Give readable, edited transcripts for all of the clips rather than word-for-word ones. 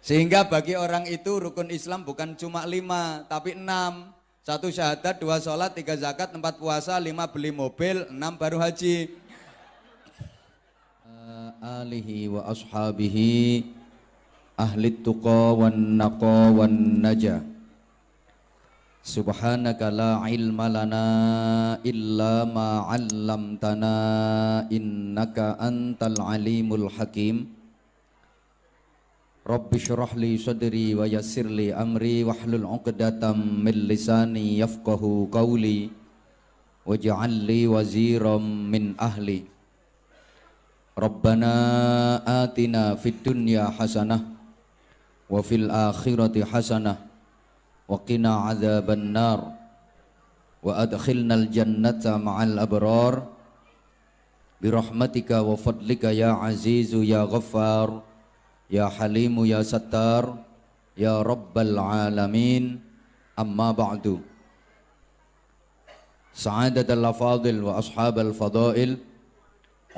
Sehingga bagi orang itu rukun Islam bukan cuma 5 tapi 6. 1 syahadat, 2 sholat, 3 zakat, 4 puasa, 5 beli mobil, 6 baru haji. Alihi wa ashabihi ahli tuqa wan naqa wan najah. Subhanaka la ilma lana illa ma 'allamtana innaka antal alimul hakim. Rabbi syrah li sadri wa yassir li amri wahlul 'uqdatam min lisani yafqahu qawli waj'al li waziram min ahli. Rabbana atina fid dunya hasanah wa fil akhirati hasanah wa qina adzaban nar wa adkhilnal jannata ma'al abrar birahmatika wa fadlika ya azizu ya ghaffar ya halimu ya sattar ya rabbal alamin. Amma ba'du. Sa'adatal afadil wa ashabal fadail,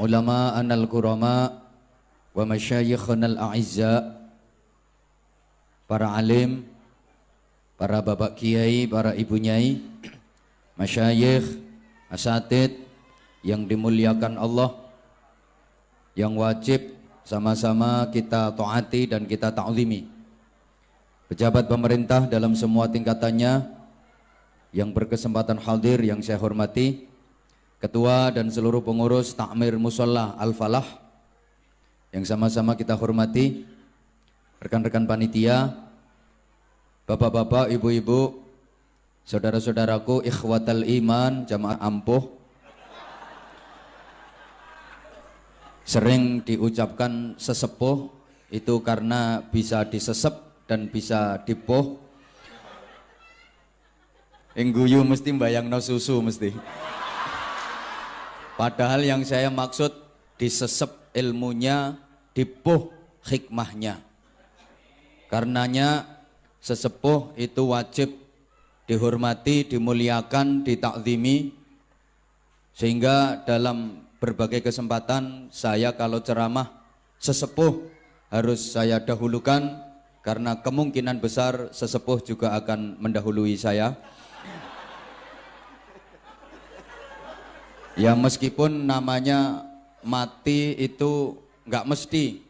ulama'ana al-kurama wa masyayikhana al-a'izza, para alim, para bapak kiai, para ibu nyai, masyayikh, asatid yang dimuliakan Allah, yang wajib sama-sama kita taati dan kita ta'zimi. Pejabat pemerintah dalam semua tingkatannya yang berkesempatan hadir yang saya hormati, ketua dan seluruh pengurus Takmir Musholla Al-Falah yang sama-sama kita hormati, rekan-rekan panitia, bapak-bapak, ibu-ibu, saudara-saudaraku, ikhwatal iman, jamaah ampuh. Sering diucapkan sesepuh itu karena bisa disesep dan bisa dipuh. Engguyu mesti mbayangno susu mesti. Padahal yang saya maksud disesep ilmunya, dipuh hikmahnya. Karenanya sesepuh itu wajib dihormati, dimuliakan, ditakzimi. Sehingga dalam berbagai kesempatan saya kalau ceramah sesepuh harus saya dahulukan, karena kemungkinan besar sesepuh juga akan mendahului saya. Ya meskipun namanya mati itu nggak mesti,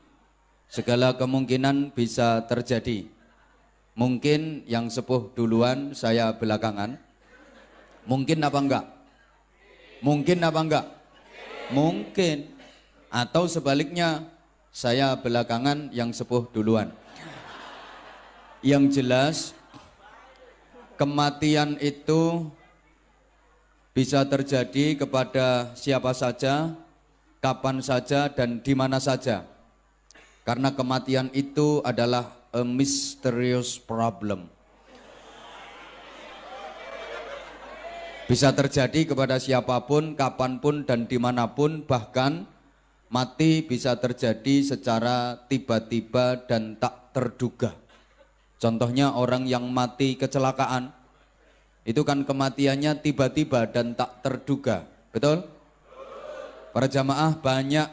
segala kemungkinan bisa terjadi. Mungkin yang sepuh duluan, saya belakangan. Mungkin apa enggak? Mungkin apa enggak? Mungkin. Atau sebaliknya, saya belakangan, yang sepuh duluan. Yang jelas kematian itu bisa terjadi kepada siapa saja, kapan saja, dan di mana saja. Karena kematian itu adalah a mysterious problem. Bisa terjadi kepada siapapun, kapanpun, dan dimanapun. Bahkan mati bisa terjadi secara tiba-tiba dan tak terduga. Contohnya orang yang mati kecelakaan, itu kan kematiannya tiba-tiba dan tak terduga. Betul? Para jamaah, banyak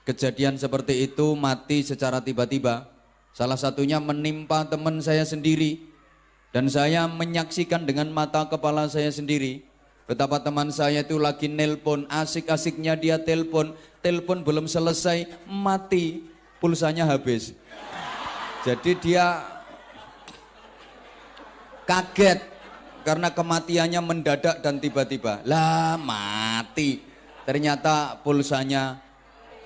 kejadian seperti itu, mati secara tiba-tiba. Salah satunya menimpa teman saya sendiri. Dan saya menyaksikan dengan mata kepala saya sendiri betapa teman saya itu lagi nelpon, asik-asiknya dia telepon belum selesai, mati, pulsanya habis. Jadi dia kaget karena kematiannya mendadak dan tiba-tiba. Lah mati, ternyata pulsanya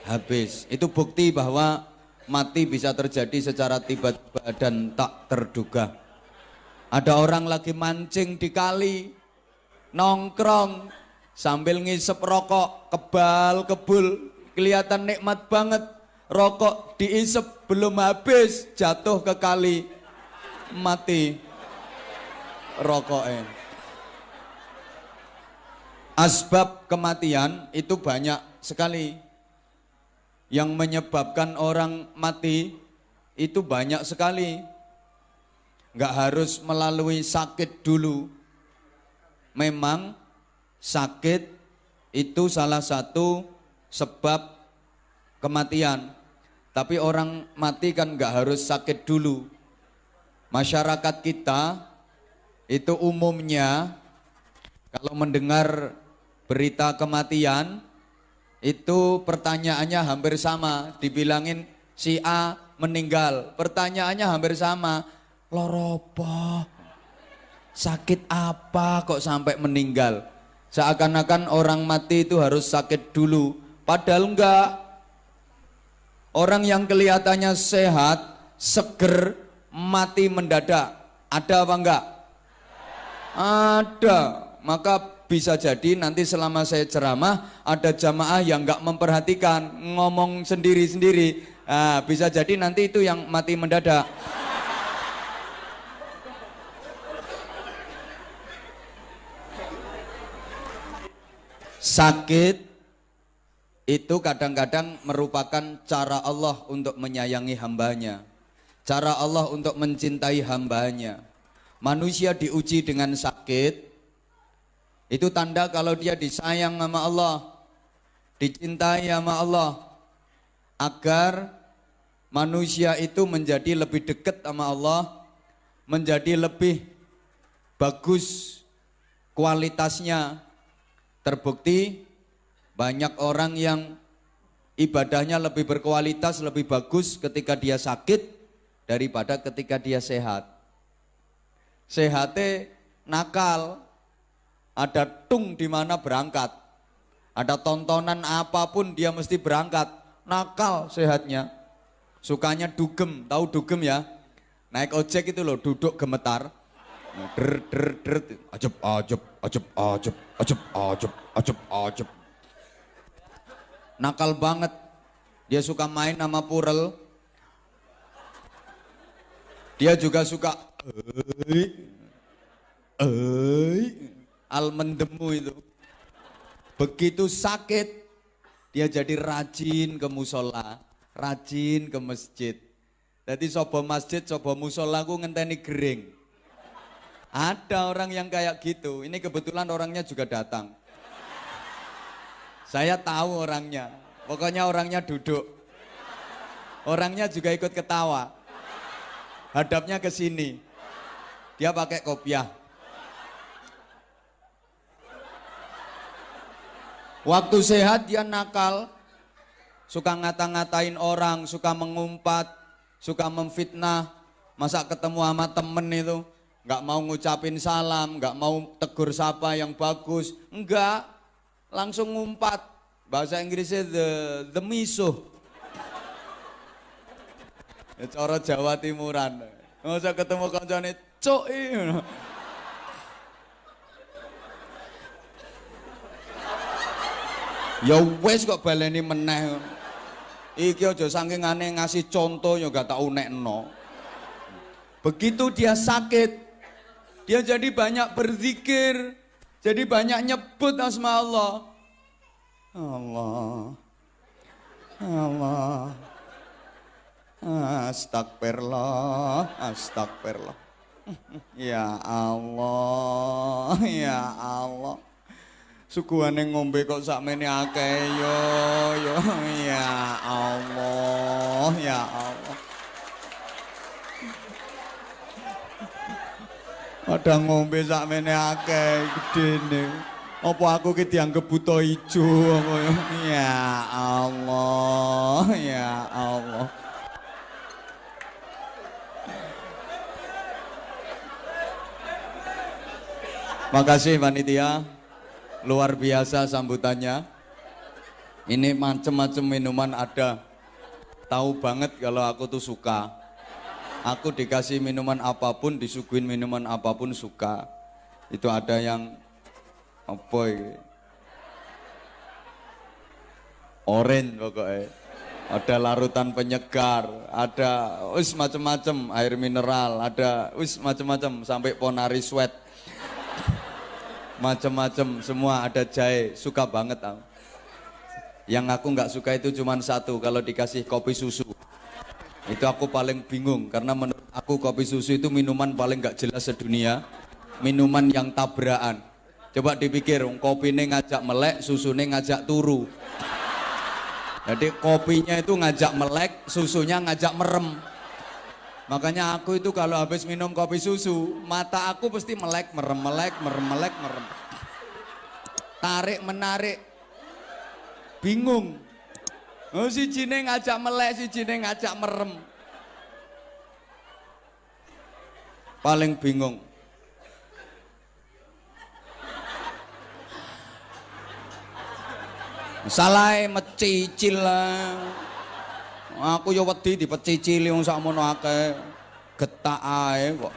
habis. Itu bukti bahwa mati bisa terjadi secara tiba-tiba dan tak terduga. Ada orang lagi mancing di kali, nongkrong sambil ngisep rokok, kebal-kebul, kelihatan nikmat banget. Rokok diisep belum habis, jatuh ke kali, mati rokoknya. Asbab kematian itu banyak sekali. Yang menyebabkan orang mati itu banyak sekali. Nggak harus melalui sakit dulu. Memang sakit itu salah satu sebab kematian. Tapi orang mati kan nggak harus sakit dulu. Masyarakat kita itu umumnya kalau mendengar berita kematian itu pertanyaannya hampir sama. Dibilangin si A meninggal, pertanyaannya hampir sama. Loropo, sakit apa kok sampai meninggal? Seakan-akan orang mati itu harus sakit dulu. Padahal enggak. Orang yang kelihatannya sehat, seger, mati mendadak. Ada apa enggak? Ada. Maka bisa jadi nanti selama saya ceramah ada jamaah yang enggak memperhatikan, ngomong sendiri-sendiri. Nah, bisa jadi nanti itu yang mati mendadak. Sakit itu kadang-kadang merupakan cara Allah untuk menyayangi hambanya, cara Allah untuk mencintai hambanya. Manusia diuji dengan sakit, itu tanda kalau dia disayang sama Allah, dicintai sama Allah, agar manusia itu menjadi lebih dekat sama Allah, menjadi lebih bagus kualitasnya. Terbukti banyak orang yang ibadahnya lebih berkualitas, lebih bagus ketika dia sakit daripada ketika dia sehat. Sehatnya nakal, ada tung di mana berangkat, ada tontonan apapun dia mesti berangkat. Nakal sehatnya, sukanya dugem, tahu dugem ya? Naik ojek itu loh, duduk gemetar. Der der der, ajep ajep ajep ajep ajep ajep ajep ajep. Nakal banget. Dia suka main sama purel. Dia juga suka al mendemu itu. Begitu sakit dia jadi rajin ke musola, rajin ke masjid. Jadi sobo masjid, sobo musola ku ngenteni gering. Ada orang yang kayak gitu. Ini kebetulan orangnya juga datang. Saya tahu orangnya. Pokoknya orangnya duduk. Orangnya juga ikut ketawa. Hadapnya ke sini. Dia pakai kopiah. Waktu sehat dia nakal. Suka ngata-ngatain orang, suka mengumpat, suka memfitnah. Masa ketemu sama temen itu nggak mau ngucapin salam, nggak mau tegur sapa yang bagus, enggak, langsung ngumpat. Bahasa Inggrisnya the misuh. Cara Jawa Timuran. Nggak usah ketemu kancane cuk. Ya wes kok baleni meneh. Iki aja saking aneh ngasih contoh ya gak tak unekno. Begitu dia sakit, dia jadi banyak berzikir, jadi banyak nyebut asma Allah. Allah, Allah, astagfirullah, astagfirullah. Ya Allah, ya Allah. Suguhane ngombe kok sakmene akeh yo, ya Allah, ya Allah. Ada ngombe sakmene akeh gedene. Apa aku ki dianggep buta ijo apa ya? Ya Allah, ya Allah. Makasih panitia. Luar biasa sambutannya. Ini macam-macam minuman ada. Tahu banget kalau aku tuh suka. Aku dikasih minuman apapun, disuguhin minuman apapun suka. Itu ada yang apa ini? Orange pokoknya. Ada larutan penyegar, ada wis macam-macam air mineral, ada wis macam-macam sampai Ponari Sweat. Macam-macam semua ada jahe, suka banget aku. Yang aku nggak suka itu cuma satu, kalau dikasih kopi susu. Itu aku paling bingung karena menurut aku kopi susu itu minuman paling nggak jelas sedunia, minuman yang tabrakan. Coba dipikir, kopi ini ngajak melek, susu ini ngajak turu. Jadi kopinya itu ngajak melek, susunya ngajak merem. Makanya aku itu kalau habis minum kopi susu, mata aku pasti melek, merem, melek, merem, melek, merem. Tarik, menarik. Bingung. Oh, si Jine ngajak melek, si Jine ngajak merem. Paling bingung. Salah mecicil lah. Aku ya wedi dipecicili wong sakmono akeh. Getak ae kok.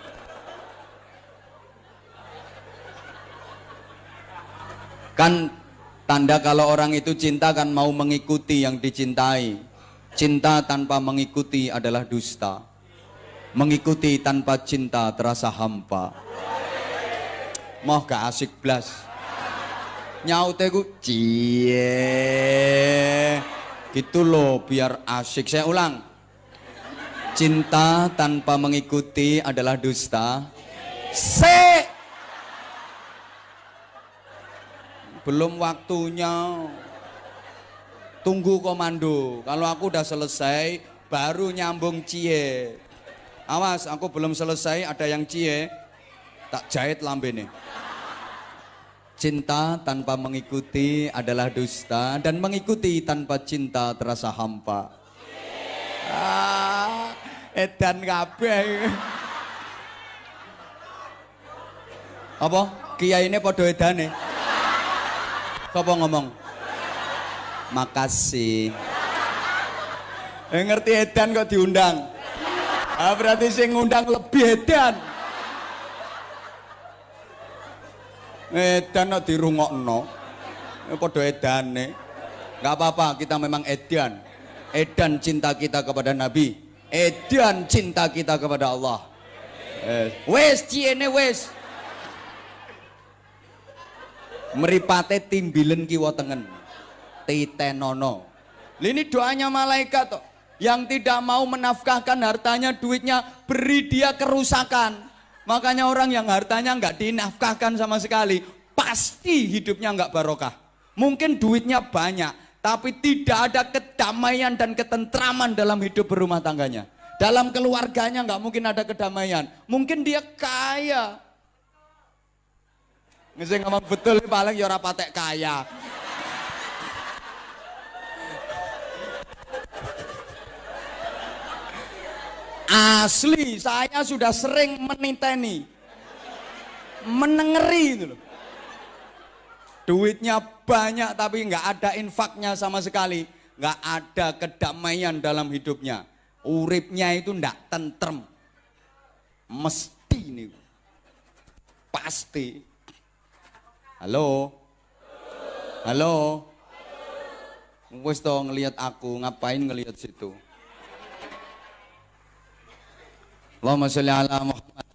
Kan tanda kalau orang itu cinta kan mau mengikuti yang dicintai. Cinta tanpa mengikuti adalah dusta. Mengikuti tanpa cinta terasa hampa. Moh gak asik blas. Nyaute ku cie. Gitu loh biar asik. Saya ulang. Cinta tanpa mengikuti adalah dusta. Belum waktunya. Tunggu komando. Kalau aku udah selesai baru nyambung cie. Awas, aku belum selesai ada yang cie. Tak jahit lambene. Cinta tanpa mengikuti adalah dusta dan mengikuti tanpa cinta terasa hampa. Edan kabeh. Apa? Kiai ini podo edane. Sapa ngomong? Makasih. Ngerti edan kok diundang. Berarti sing ngundang lebih edan. Edan kok dirungokno. Podo edane. Enggak apa-apa, kita memang edan. Edan cinta kita kepada Nabi. Edan cinta kita kepada Allah. Wes ciene wes. Meripate timbilen kiwa tengen. Titenono. Ini doanya malaikat toh. Yang tidak mau menafkahkan hartanya, duitnya, beri dia kerusakan. Makanya orang yang hartanya nggak dinafkahkan sama sekali, pasti hidupnya nggak barokah. Mungkin duitnya banyak, tapi tidak ada kedamaian dan ketentraman dalam hidup berumah tangganya. Dalam keluarganya nggak mungkin ada kedamaian. Mungkin dia kaya. Ngeseng ngomong betul paling ya ora patek kaya. Asli, saya sudah sering meniteni, menengeri itu loh. Duitnya banyak tapi nggak ada infaknya sama sekali, nggak ada kedamaian dalam hidupnya. Uripnya itu ndak tentrem, mesti nih, pasti. Halo, halo, wes toh ngelihat aku, ngapain ngelihat situ? Allahumma sholli ala Muhammad.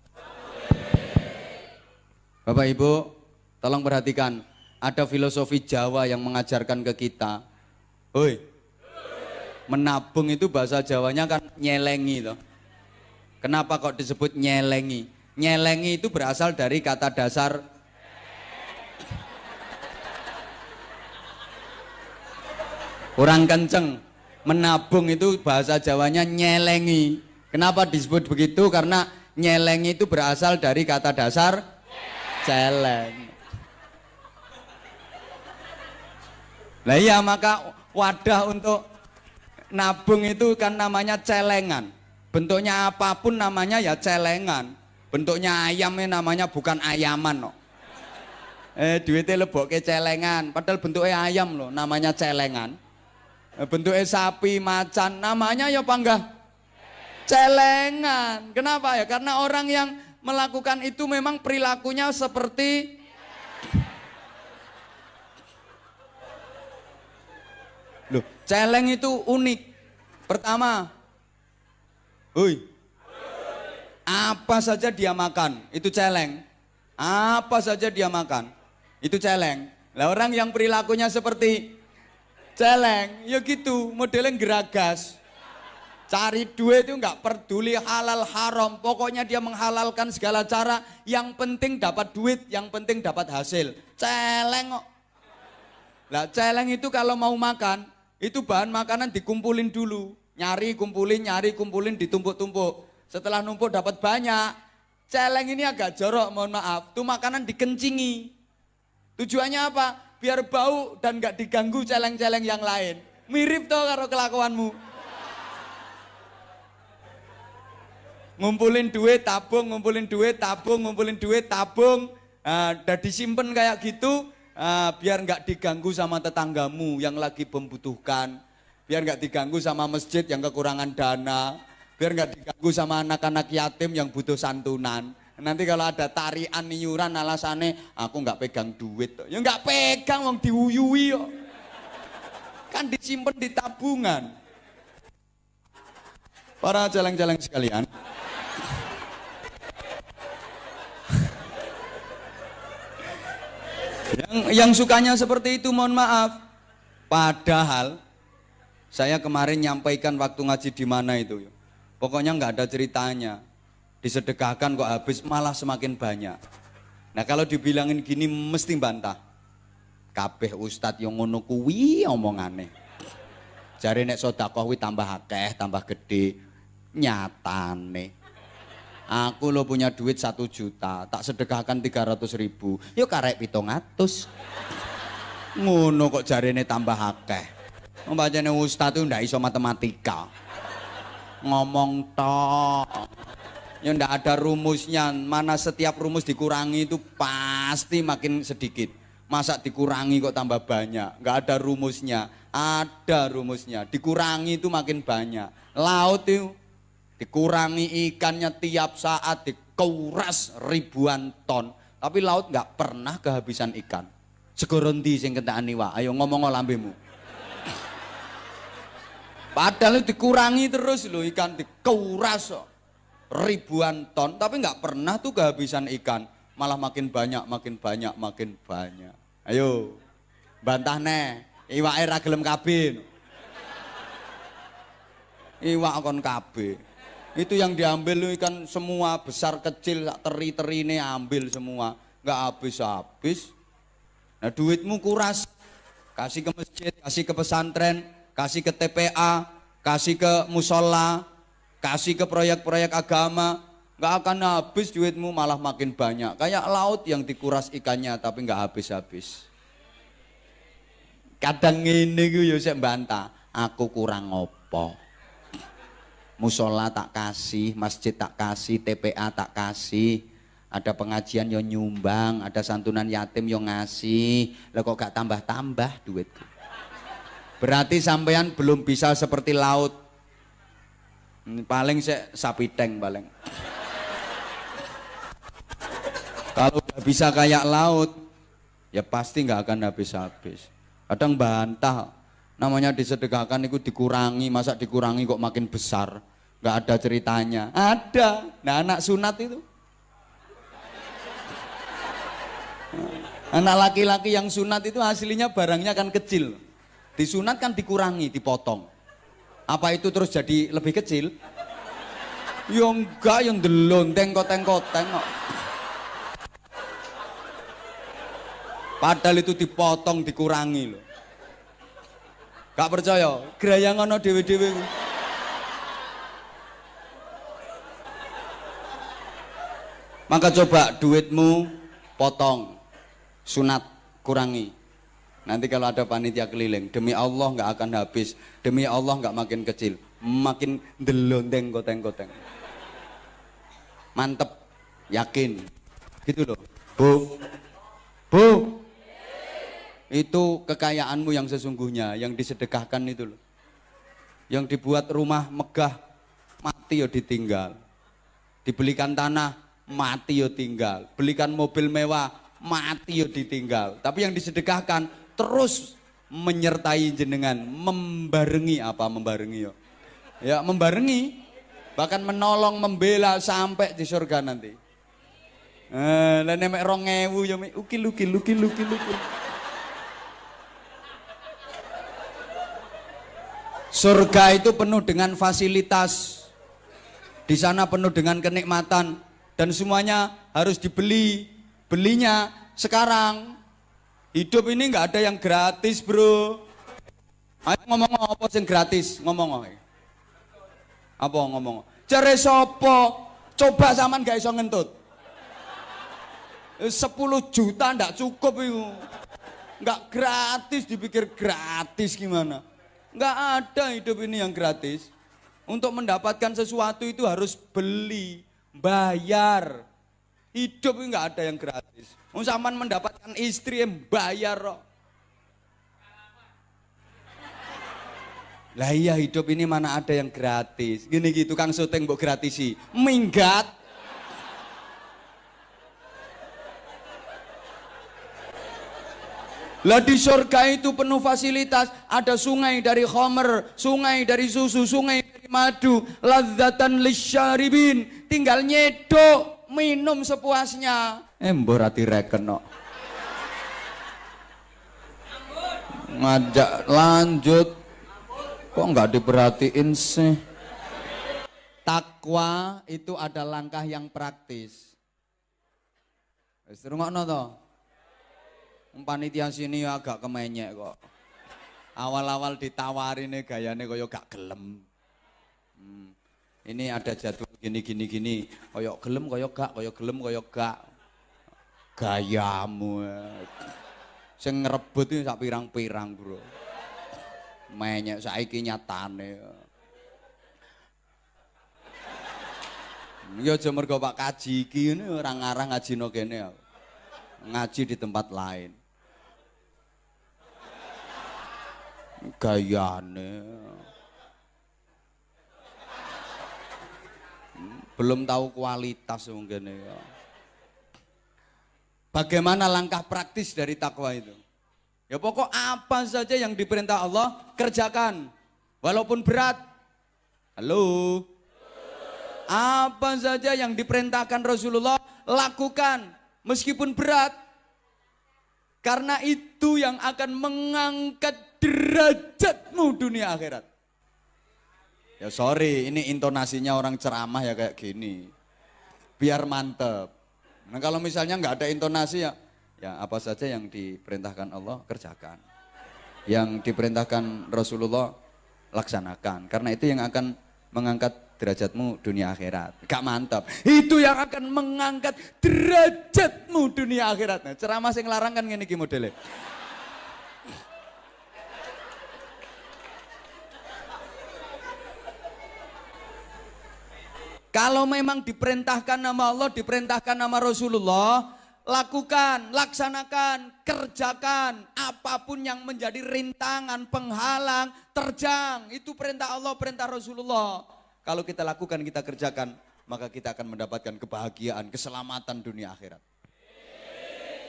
Bapak Ibu, tolong perhatikan. Ada filosofi Jawa yang mengajarkan ke kita. Hoi, menabung itu bahasa Jawanya kan nyelengi toh. Kenapa kok disebut nyelengi? Nyelengi itu berasal dari kata dasar kurang kenceng. Menabung itu bahasa Jawanya nyelengi. Kenapa disebut begitu? Karena nyelengi itu berasal dari kata dasar celeng. Nah iya, maka wadah untuk nabung itu kan namanya celengan. Bentuknya apapun namanya ya celengan. Bentuknya ayamnya namanya bukan ayaman loh. Duitnya lebokke celengan, padahal bentuknya ayam loh, namanya celengan. Bentuknya sapi, macan, namanya ya panggah celengan. Kenapa ya? Karena orang yang melakukan itu memang perilakunya seperti loh, celeng itu unik. Pertama, apa saja dia makan, itu celeng. Apa saja dia makan, itu celeng. Lah orang yang perilakunya seperti celeng, ya gitu, modelnya geragas. Cari duit itu nggak peduli halal haram, pokoknya dia menghalalkan segala cara, yang penting dapat duit, yang penting dapat hasil. Celeng kok. Lah celeng itu kalau mau makan, Itu bahan makanan dikumpulin dulu. Nyari, kumpulin, ditumpuk-tumpuk. Setelah numpuk dapat banyak. Celeng ini agak jorok, mohon maaf. Itu makanan dikencingi. Tujuannya apa? Biar bau dan gak diganggu celeng-celeng yang lain. Mirip toh karo kelakuanmu. Ngumpulin duit, tabung, ngumpulin duit, tabung, ngumpulin duit, tabung. Udah disimpan kayak gitu. Biar nggak diganggu sama tetanggamu yang lagi membutuhkan, biar nggak diganggu sama masjid yang kekurangan dana, biar nggak diganggu sama anak-anak yatim yang butuh santunan. Nanti kalau ada tarian iuran alasannya aku nggak pegang duit, ya nggak pegang, wong diuyui yo. Kan disimpan di tabungan. Para celeng-celeng sekalian. Yang sukanya seperti itu mohon maaf. Padahal saya kemarin nyampaikan waktu ngaji di mana itu. Pokoknya nggak ada ceritanya. Disedekahkan kok habis, malah semakin banyak. Nah kalau dibilangin gini mesti bantah. Kabeh ustadz yang ngono kuwi omongane. Jare nek sedekah kuwi tambah akeh, tambah gede. Nyatane aku lo punya duit 1 juta, tak sedekahkan 300.000, yuk karek 700. Ngono kok jarene tambah akeh. Membacane ustaz itu ndak iso matematika. Ngomong tok. Ya ndak ada rumusnya, mana setiap rumus dikurangi itu pasti makin sedikit. Masa dikurangi kok tambah banyak? Nggak ada rumusnya. Ada rumusnya, dikurangi itu makin banyak. Laut itu dikurangi ikannya tiap saat, dikuras ribuan ton. Tapi laut nggak pernah kehabisan ikan. Segoro ndi sing kentekani wae? Ayo ngomong lambemu. Padahal dikurangi terus loh ikan, dikuras ribuan ton. Tapi nggak pernah tuh kehabisan ikan. Malah makin banyak, makin banyak, makin banyak. Ayo, bantah nih. Iwake ra gelem kabeh. Iwak kon kabeh. Itu yang diambil ikan semua, besar kecil, teri-teri ini ambil semua, nggak habis-habis. Nah duitmu kuras, kasih ke masjid, kasih ke pesantren, kasih ke TPA, kasih ke musola, kasih ke proyek-proyek agama, nggak akan habis duitmu, malah makin banyak. Kayak laut yang dikuras ikannya tapi nggak habis-habis. Kadang ini gue saya bantah, aku kurang ngopo. Musola tak kasih, masjid tak kasih, TPA tak kasih, ada pengajian yang nyumbang, ada santunan yatim yang ngasih, lah kok gak tambah-tambah duitku. Berarti sampean belum bisa seperti laut. Paling saya sapi tank paling. Kalau udah bisa kayak laut, ya pasti nggak akan habis-habis. Kadang bantah, namanya disedekahkan itu dikurangi, masa dikurangi kok makin besar. Nggak ada ceritanya. Ada. Nah anak sunat itu, anak laki-laki yang sunat itu aslinya barangnya kan kecil. Disunat kan dikurangi, dipotong. Apa itu terus jadi lebih kecil? Ya enggak, yang delon tengkot-tengkoteng kok. Padahal itu dipotong, dikurangi loh. Gak percaya? Gerayang ono dewe-dewe. Maka coba duitmu potong, sunat kurangi. Nanti kalau ada panitia keliling, demi Allah nggak akan habis, demi Allah nggak makin kecil, makin delonteng koteng-koteng. Mantep, yakin, gitu loh. Bu, itu kekayaanmu yang sesungguhnya, yang disedekahkan itu loh. Yang dibuat rumah megah, mati ya ditinggal. Dibelikan tanah, mati yo tinggal. Belikan mobil mewah, mati yo ditinggal. Tapi yang disedekahkan terus menyertai jenengan, membarengi. Apa membarengi yo? Ya membarengi, bahkan menolong, membela sampai di surga nanti. Lah nek 2.000 yo ukil. Surga itu penuh dengan fasilitas. Di sana penuh dengan kenikmatan. Dan semuanya harus dibeli. Belinya sekarang. Hidup ini nggak ada yang gratis bro. Ayo ngomong apa sing gratis, ngomong ae. Apa ngomong? Jare sapa? Coba sampean gak iso ngentut. 10 juta ndak cukup itu. Nggak gratis, dipikir gratis gimana? Nggak ada hidup ini yang gratis. Untuk mendapatkan sesuatu itu harus beli, bayar. Hidup ini nggak ada yang gratis. Sampean mendapatkan istri yang bayar kok. Lah iya hidup ini mana ada yang gratis. Gini gitu Kang syuting mbok gratisi. Minggat. Lah di surga itu penuh fasilitas. Ada sungai dari khamr, sungai dari susu, sungai dari madu. Ladzatan lisyaribin. Tinggal nyedok, minum sepuasnya. Mbok rati reken kok. Ngajak lanjut. Kok nggak diperhatiin sih? Takwa itu ada langkah yang praktis. Wis rungokno to. Panitia sini agak kemenyek kok. Awal-awal ditawarin gayane kaya gak gelem. Ini ada jadwal gini. Kaya gelem kaya gak, kaya gelem kaya gak. Gayamu. Sing ngrebut iki sak pirang-pirang, Bro. Menyek saiki nyatane. Ya aja mergo Pak Kaji iki ngene ora ngarang ngajino kene. Ngaji di tempat lain. Gayane. Belum tahu kualitas mungkin ya. Bagaimana langkah praktis dari takwa itu? Ya pokok apa saja yang diperintah Allah, kerjakan. Walaupun berat. Halo? Apa saja yang diperintahkan Rasulullah, lakukan. Meskipun berat. Karena itu yang akan mengangkat derajatmu dunia akhirat. Ya sorry, ini intonasinya orang ceramah ya kayak gini. Biar mantep. Nah kalau misalnya nggak ada intonasi ya apa saja yang diperintahkan Allah kerjakan. Yang diperintahkan Rasulullah laksanakan. Karena itu yang akan mengangkat derajatmu dunia akhirat. Gak mantap. Itu yang akan mengangkat derajatmu dunia akhirat. Nah, ceramah sing larang kan ngene iki modele. Kalau memang diperintahkan nama Allah, diperintahkan nama Rasulullah, lakukan, laksanakan, kerjakan. Apapun yang menjadi rintangan, penghalang, terjang. Itu perintah Allah, perintah Rasulullah. Kalau kita lakukan, kita kerjakan, maka kita akan mendapatkan kebahagiaan, keselamatan dunia akhirat.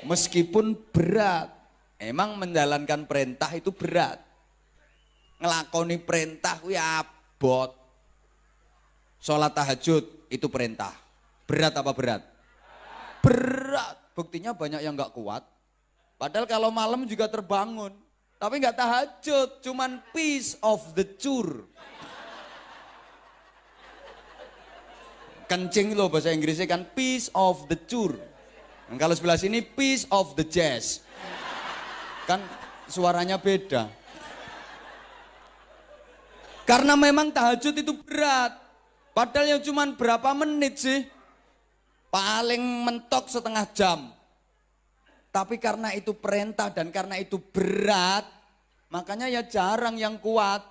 Meskipun berat, emang menjalankan perintah itu berat. Ngelakoni perintah kuwi abot. Sholat tahajud itu perintah. Berat apa berat? Berat. Buktinya banyak yang gak kuat. Padahal kalau malam juga terbangun. Tapi gak tahajud. Cuman piece of the chur. Kencing loh bahasa Inggrisnya kan piece of the chur. Dan kalau sebelah sini piece of the jazz. Kan suaranya beda. Karena memang tahajud itu berat. Padahal yang cuma berapa menit sih? Paling mentok setengah jam. Tapi karena itu perintah dan karena itu berat, makanya ya jarang yang kuat.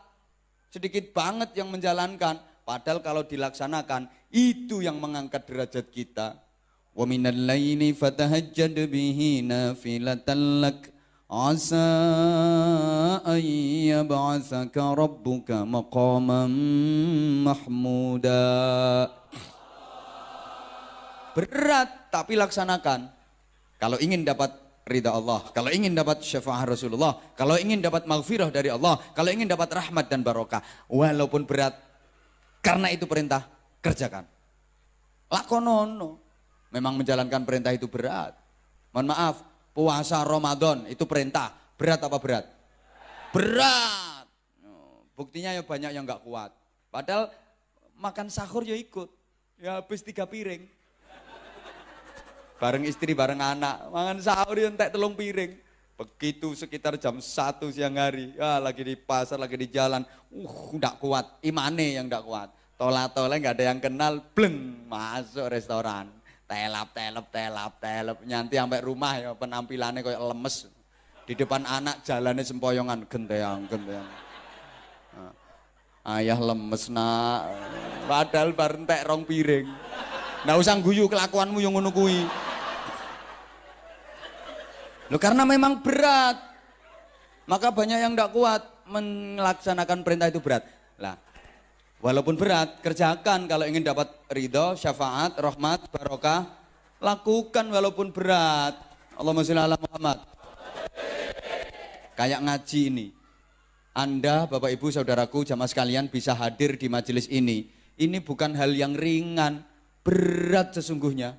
Sedikit banget yang menjalankan. Padahal kalau dilaksanakan, itu yang mengangkat derajat kita. Wa minal laili fatahajjad bihi nafilatan lak. Asa ayyab'atsaka rabbuka maqaman mahmuda. Berat tapi laksanakan. Kalau ingin dapat ridha Allah, kalau ingin dapat syafaat Rasulullah, kalau ingin dapat maghfirah dari Allah, kalau ingin dapat rahmat dan barokah, walaupun berat, karena itu perintah, kerjakan. Lakonono. Memang menjalankan perintah itu berat. Mohon maaf. Puasa Ramadan itu perintah, berat apa berat? Berat. Buktinya ya banyak yang gak kuat. Padahal makan sahur ya ikut, ya habis 3 piring. Bareng istri, bareng anak, makan sahur ya entek 3 piring. Begitu sekitar jam 1 siang hari, lagi di pasar, lagi di jalan, nggak kuat, imane yang nggak kuat. Tola-tola nggak ada yang kenal, bleng, masuk restoran. Telap, nyanti sampai rumah ya penampilannya kayak lemes. Di depan anak jalannya sempoyongan, genteang. Ayah lemes nak, padahal bar entek 2 piring. Nggak usah guyu kelakuanmu yang ngono kuwi. Loh, karena memang berat, maka banyak yang tidak kuat melaksanakan perintah itu berat. Lah, walaupun berat, kerjakan kalau ingin dapat ridho, syafaat, rahmat, barokah, lakukan walaupun berat. Allahumma sholli ala Muhammad. Kayak ngaji ini, Anda, Bapak Ibu, Saudaraku, jamaah sekalian bisa hadir di majelis ini. Ini bukan hal yang ringan, berat sesungguhnya,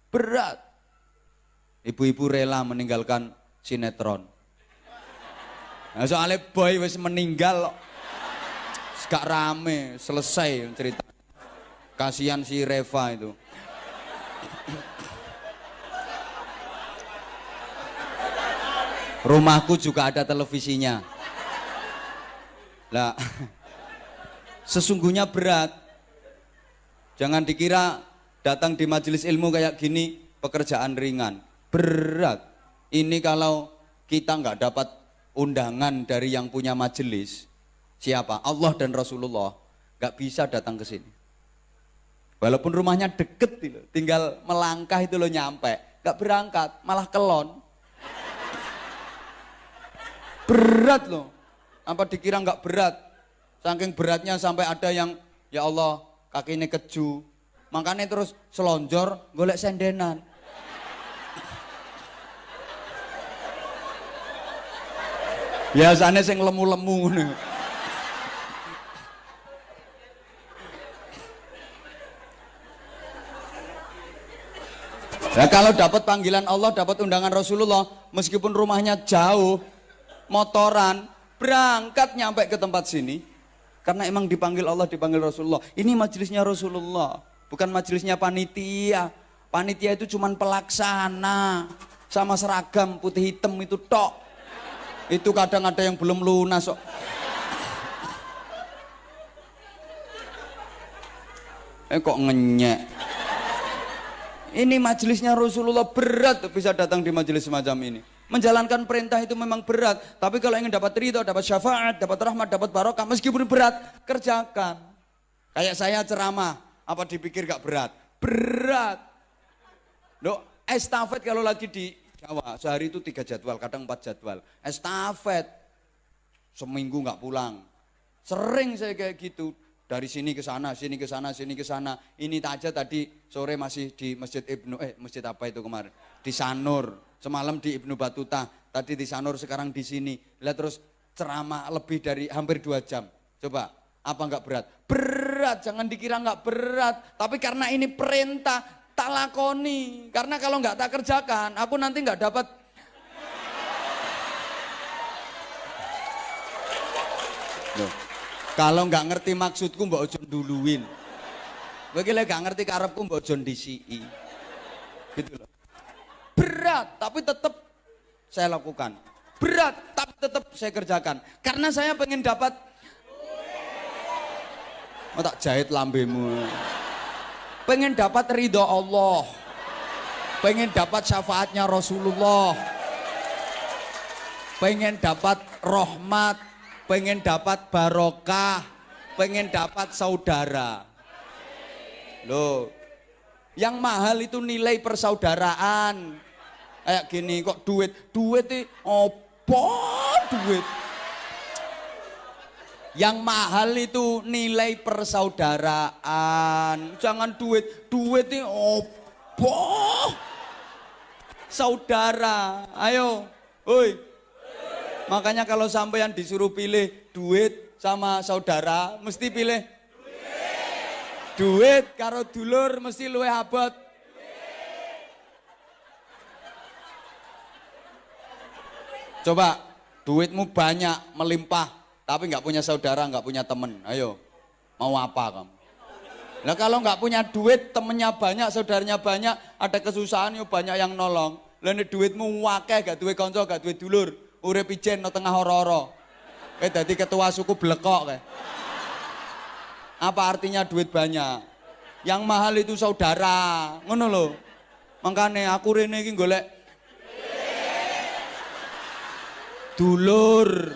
berat. Ibu-ibu rela meninggalkan sinetron. Nah, soalnya boy wis meninggal, gak rame, selesai cerita. Kasihan si Reva itu. Rumahku juga ada televisinya. Lah, sesungguhnya berat. Jangan dikira datang di majelis ilmu kayak gini pekerjaan ringan. Berat. Ini kalau kita nggak dapat undangan dari yang punya majelis, siapa? Allah dan Rasulullah, nggak bisa datang ke sini. Walaupun rumahnya deket, tinggal melangkah itu lo nyampe, nggak berangkat, malah kelon. Berat loh. Apa dikira nggak berat? Saking beratnya sampai ada yang, ya Allah, kakinya keju, makanya terus selonjor, golek sendenan. Biasanya sing lemu-lemu nih. Ya kalau dapat panggilan Allah, dapat undangan Rasulullah, meskipun rumahnya jauh, motoran, berangkat nyampe ke tempat sini, karena emang dipanggil Allah, dipanggil Rasulullah. Ini majelisnya Rasulullah, bukan majelisnya panitia. Panitia itu cuman pelaksana, sama seragam putih hitam itu tok. Itu kadang ada yang belum lunas kok. Kok ngenyek. Ini majelisnya Rasulullah, berat bisa datang di majelis semacam ini. Menjalankan perintah itu memang berat, tapi kalau ingin dapat ridho, dapat syafaat, dapat rahmat, dapat barokah, meskipun berat, kerjakan. Kayak saya ceramah, apa dipikir gak berat? Berat. Loh, estafet kalau lagi di Jawa, sehari itu 3 jadwal, kadang 4 jadwal. Estafet, seminggu nggak pulang. Sering saya kayak gitu, dari sini ke sana, sini ke sana, sini ke sana. Ini aja tadi sore masih di Masjid Masjid apa itu kemarin? Di Sanur, semalam di Ibnu Batuta, tadi di Sanur, sekarang di sini. Lihat terus ceramah lebih dari hampir 2 jam. Coba, apa nggak berat? Berat, jangan dikira nggak berat. Tapi karena ini perintah, tak lakoni, karena kalau nggak tak kerjakan, aku nanti nggak dapat. Loh, kalau nggak ngerti maksudku mbak ojo duluin. Bagaimana nggak ngerti karepku mbak ojo disii. Gitu loh. Berat, tapi tetap saya lakukan. Berat, tapi tetap saya kerjakan. Karena saya pengen dapat. Mau tak jahit lambemu. Pengen dapat ridho Allah, pengen dapat syafaatnya Rasulullah, pengen dapat rahmat, pengen dapat barokah, pengen dapat saudara. Loh, yang mahal itu nilai persaudaraan. Kayak gini kok duit itu opo duit. Yang mahal itu nilai persaudaraan, jangan duit. Duit ini opo? Saudara, ayo, oi. Makanya kalau sampean disuruh pilih duit sama saudara, mesti pilih duit karo dulur mesti luwih abot. Coba duitmu banyak, melimpah. Tapi nggak punya saudara, nggak punya temen, ayo, mau apa kamu? Nah kalau nggak punya duit, temennya banyak, saudaranya banyak, ada kesusahan, yuk banyak yang nolong. Lah nek duitmu akeh gak duwe kanca, gak duwe dulur, urip ijen nang tengah ora-ora. Dadi ketua suku blekok kae. Apa artinya duit banyak? Yang mahal itu saudara, ngono lho. Makane aku rene iki golek dulur.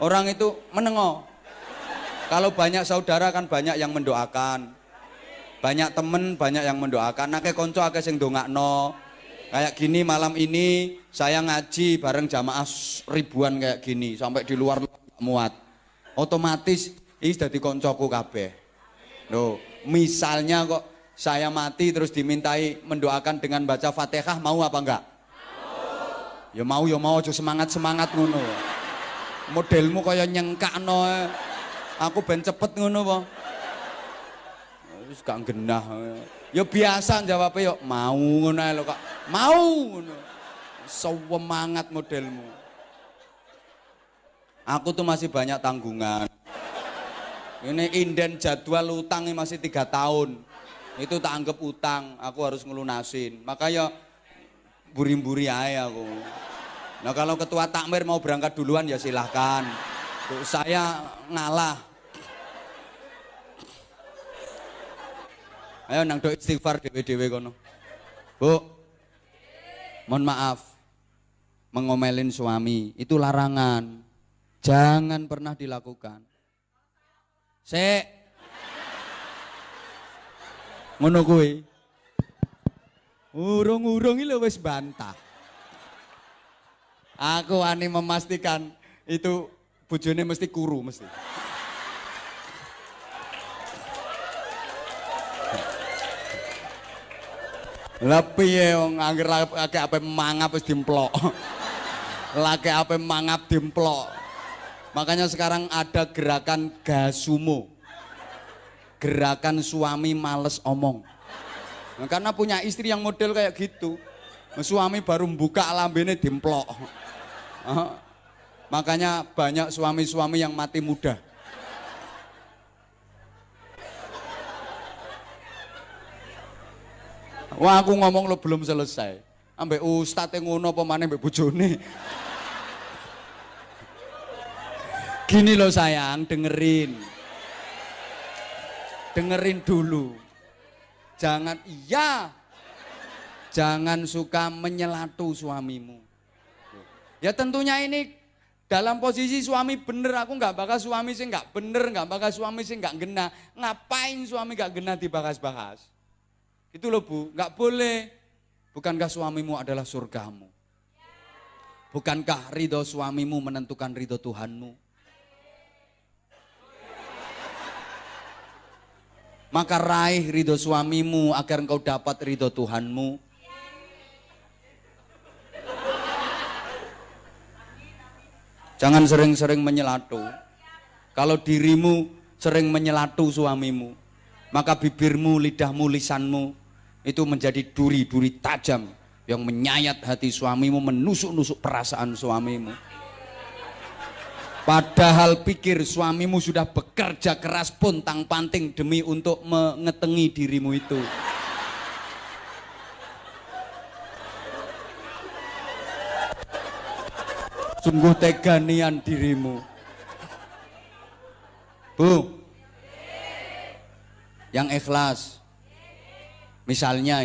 Orang itu menengo. Kalau banyak saudara kan banyak yang mendoakan. Banyak temen, banyak yang mendoakan. Akeh konco, akeh sing ndongakno. Kayak gini malam ini saya ngaji bareng jamaah ribuan kayak gini sampai di luar muat. Otomatis ini dadi koncoku kabeh. Loh, misalnya kok saya mati terus dimintai mendoakan dengan baca Fatihah, mau apa enggak? Mau. Ya mau, aja semangat-semangat ngono. Modelmu kaya nyengkakno. Aku ben cepet ngono po. Wis gak genah. Ya biasa jawabnya yo mau ngono ae lho Kak. Mau ngono. Semangat modelmu. Aku tuh masih banyak tanggungan. Ini inden jadwal utang ini masih 3 tahun. Itu tak anggap utang, aku harus ngelunasin. Makanya buri-buri aja aku. Nah kalau ketua takmir mau berangkat duluan ya silahkan. Tuh, saya ngalah. Ayo nang do istighfar dewe-dewe kono. Bu, mohon maaf. Mengomelin suami itu larangan. Jangan pernah dilakukan. Sek. Ngono kuwi. Urung-urung iki lho wis bantah. Aku wani memastikan itu bojone mesti kuru mesti. Lah piye wong anggere akeh ape mangap wis dimplok. Laki ape mangap dimplok. Makanya sekarang ada gerakan gasumo. Gerakan suami males omong. Nah, karena punya istri yang model kayak gitu. Suami baru buka lambene dimplok. Makanya banyak suami-suami yang mati muda. Wah aku ngomong lo belum selesai. Ambek ustadz yang ngono apa maneh ambek bojone. Gini loh sayang, dengerin. Dengerin dulu. Jangan suka menyelatu suamimu. Ya tentunya ini dalam posisi suami bener, aku nggak bakal suami sih nggak bener, nggak bakal suami sih nggak genah. Ngapain suami nggak genah dibahas-bahas? Itu loh Bu, nggak boleh. Bukankah suamimu adalah surgamu? Bukankah ridho suamimu menentukan ridho Tuhanmu? Maka raih ridho suamimu agar engkau dapat ridho Tuhanmu. Jangan sering-sering menyelatu. Kalau dirimu sering menyelatu suamimu, maka bibirmu, lidahmu, lisanmu itu menjadi duri-duri tajam yang menyayat hati suamimu, menusuk-nusuk perasaan suamimu. Padahal pikir suamimu sudah bekerja keras pontang-panting demi untuk mengetengi dirimu itu. Sungguh tega nian dirimu. Bu, yang ikhlas. Misalnya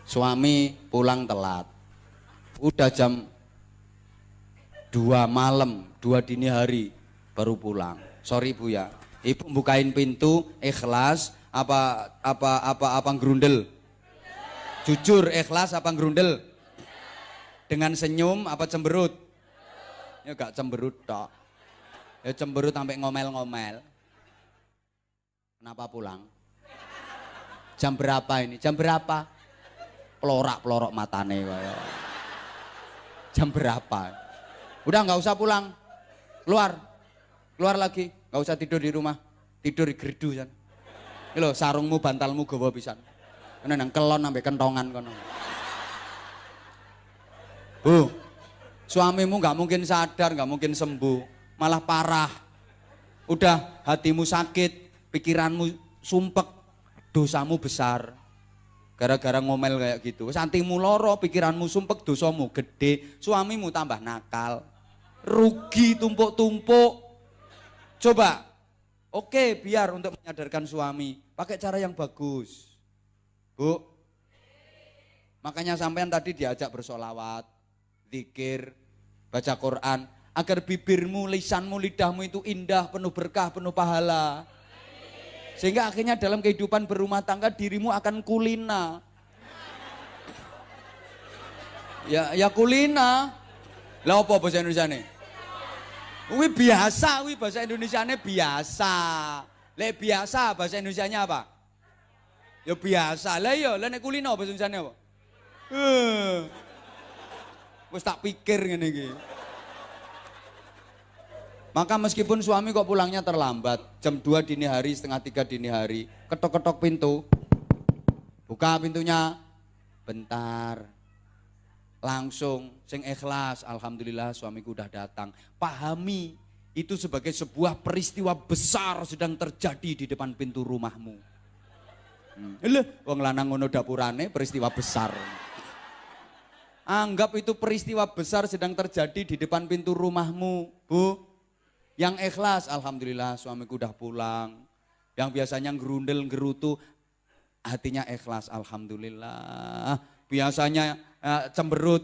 suami pulang telat. Udah jam 2 malam, 2 dini hari baru pulang. Sorry Bu ya. Ibu bukain pintu ikhlas apa gerundel? Jujur ikhlas apa gerundel? Dengan senyum apa cemberut? Ya gak cemberut tok. Ya cemberut sampai ngomel-ngomel. Kenapa pulang? Jam berapa ini? Jam berapa? Pelorak-pelorok matane kaya. Jam berapa? Udah nggak usah pulang, keluar lagi, nggak usah tidur di rumah, tidur di gerdu kan. Ini loh sarungmu, bantalmu gawa pisan. Ini nang kelon sampai kentongan kono. Bu, suamimu nggak mungkin sadar, nggak mungkin sembuh, malah parah. Udah hatimu sakit, pikiranmu sumpek, dosamu besar. Gara-gara ngomel kayak gitu. Santimu loro, pikiranmu sumpek, dosamu gede, suamimu tambah nakal. Rugi tumpuk-tumpuk. Coba. Oke, biar untuk menyadarkan suami, pakai cara yang bagus. Bu. Makanya sampean tadi diajak bersolawat, zikir, baca Quran, agar bibirmu, lisanmu, lidahmu itu indah, penuh berkah, penuh pahala. Sehingga akhirnya dalam kehidupan berumah tangga dirimu akan kulina. Ya kulina. Lah apa bahasa Indonesia nih? Wih biasa, wih bahasa Indonesianya biasa. Lek biasa bahasa Indonesianya apa? Ya biasa. Lah iya, lah nek kulina bahasa Indonesianya apa? Wis tak pikir ngene iki. Maka meskipun suami kok pulangnya terlambat, jam 2 dini hari, setengah 3 dini hari, ketok-ketok pintu, buka pintunya, bentar, langsung, sing ikhlas, alhamdulillah suamiku udah datang. Pahami, itu sebagai sebuah peristiwa besar sedang terjadi di depan pintu rumahmu. Wong lanang ngono dapurane peristiwa besar. Anggap itu peristiwa besar sedang terjadi di depan pintu rumahmu, Bu. Yang ikhlas, alhamdulillah suamiku udah pulang. Yang biasanya gerundel gerutu, hatinya ikhlas, alhamdulillah. Biasanya cemberut,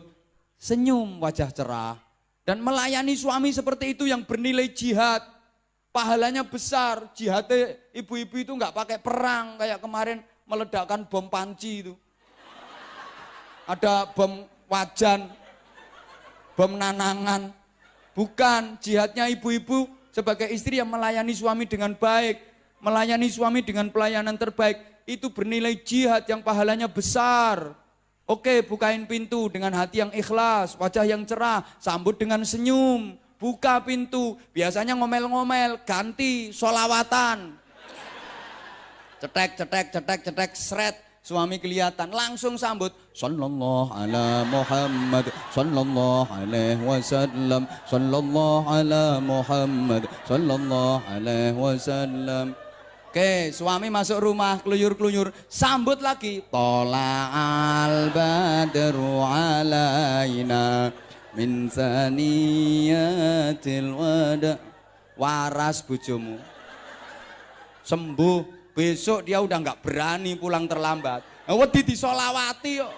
senyum, wajah cerah. Dan melayani suami seperti itu yang bernilai jihad. Pahalanya besar, jihadnya ibu-ibu itu nggak pakai perang. Kayak kemarin meledakkan bom panci itu. Ada bom wajan, bom nanangan. Bukan, jihadnya ibu-ibu sebagai istri yang melayani suami dengan baik, melayani suami dengan pelayanan terbaik, itu bernilai jihad yang pahalanya besar. Oke, bukain pintu dengan hati yang ikhlas, wajah yang cerah, sambut dengan senyum, buka pintu, biasanya ngomel-ngomel, ganti sholawatan. Cetek, sret. Suami kelihatan, langsung sambut. Sallallahu ala Muhammad, sallallahu alaihi wasallam, sallallahu ala Muhammad, sallallahu alaihi wasallam. Oke, suami masuk rumah, keluyur-keluyur, sambut lagi. Tola'al badru alaina min saniyatil wada. Waras bojomu. Sembuh. Besok dia udah nggak berani pulang terlambat. Wedi disolawati kok.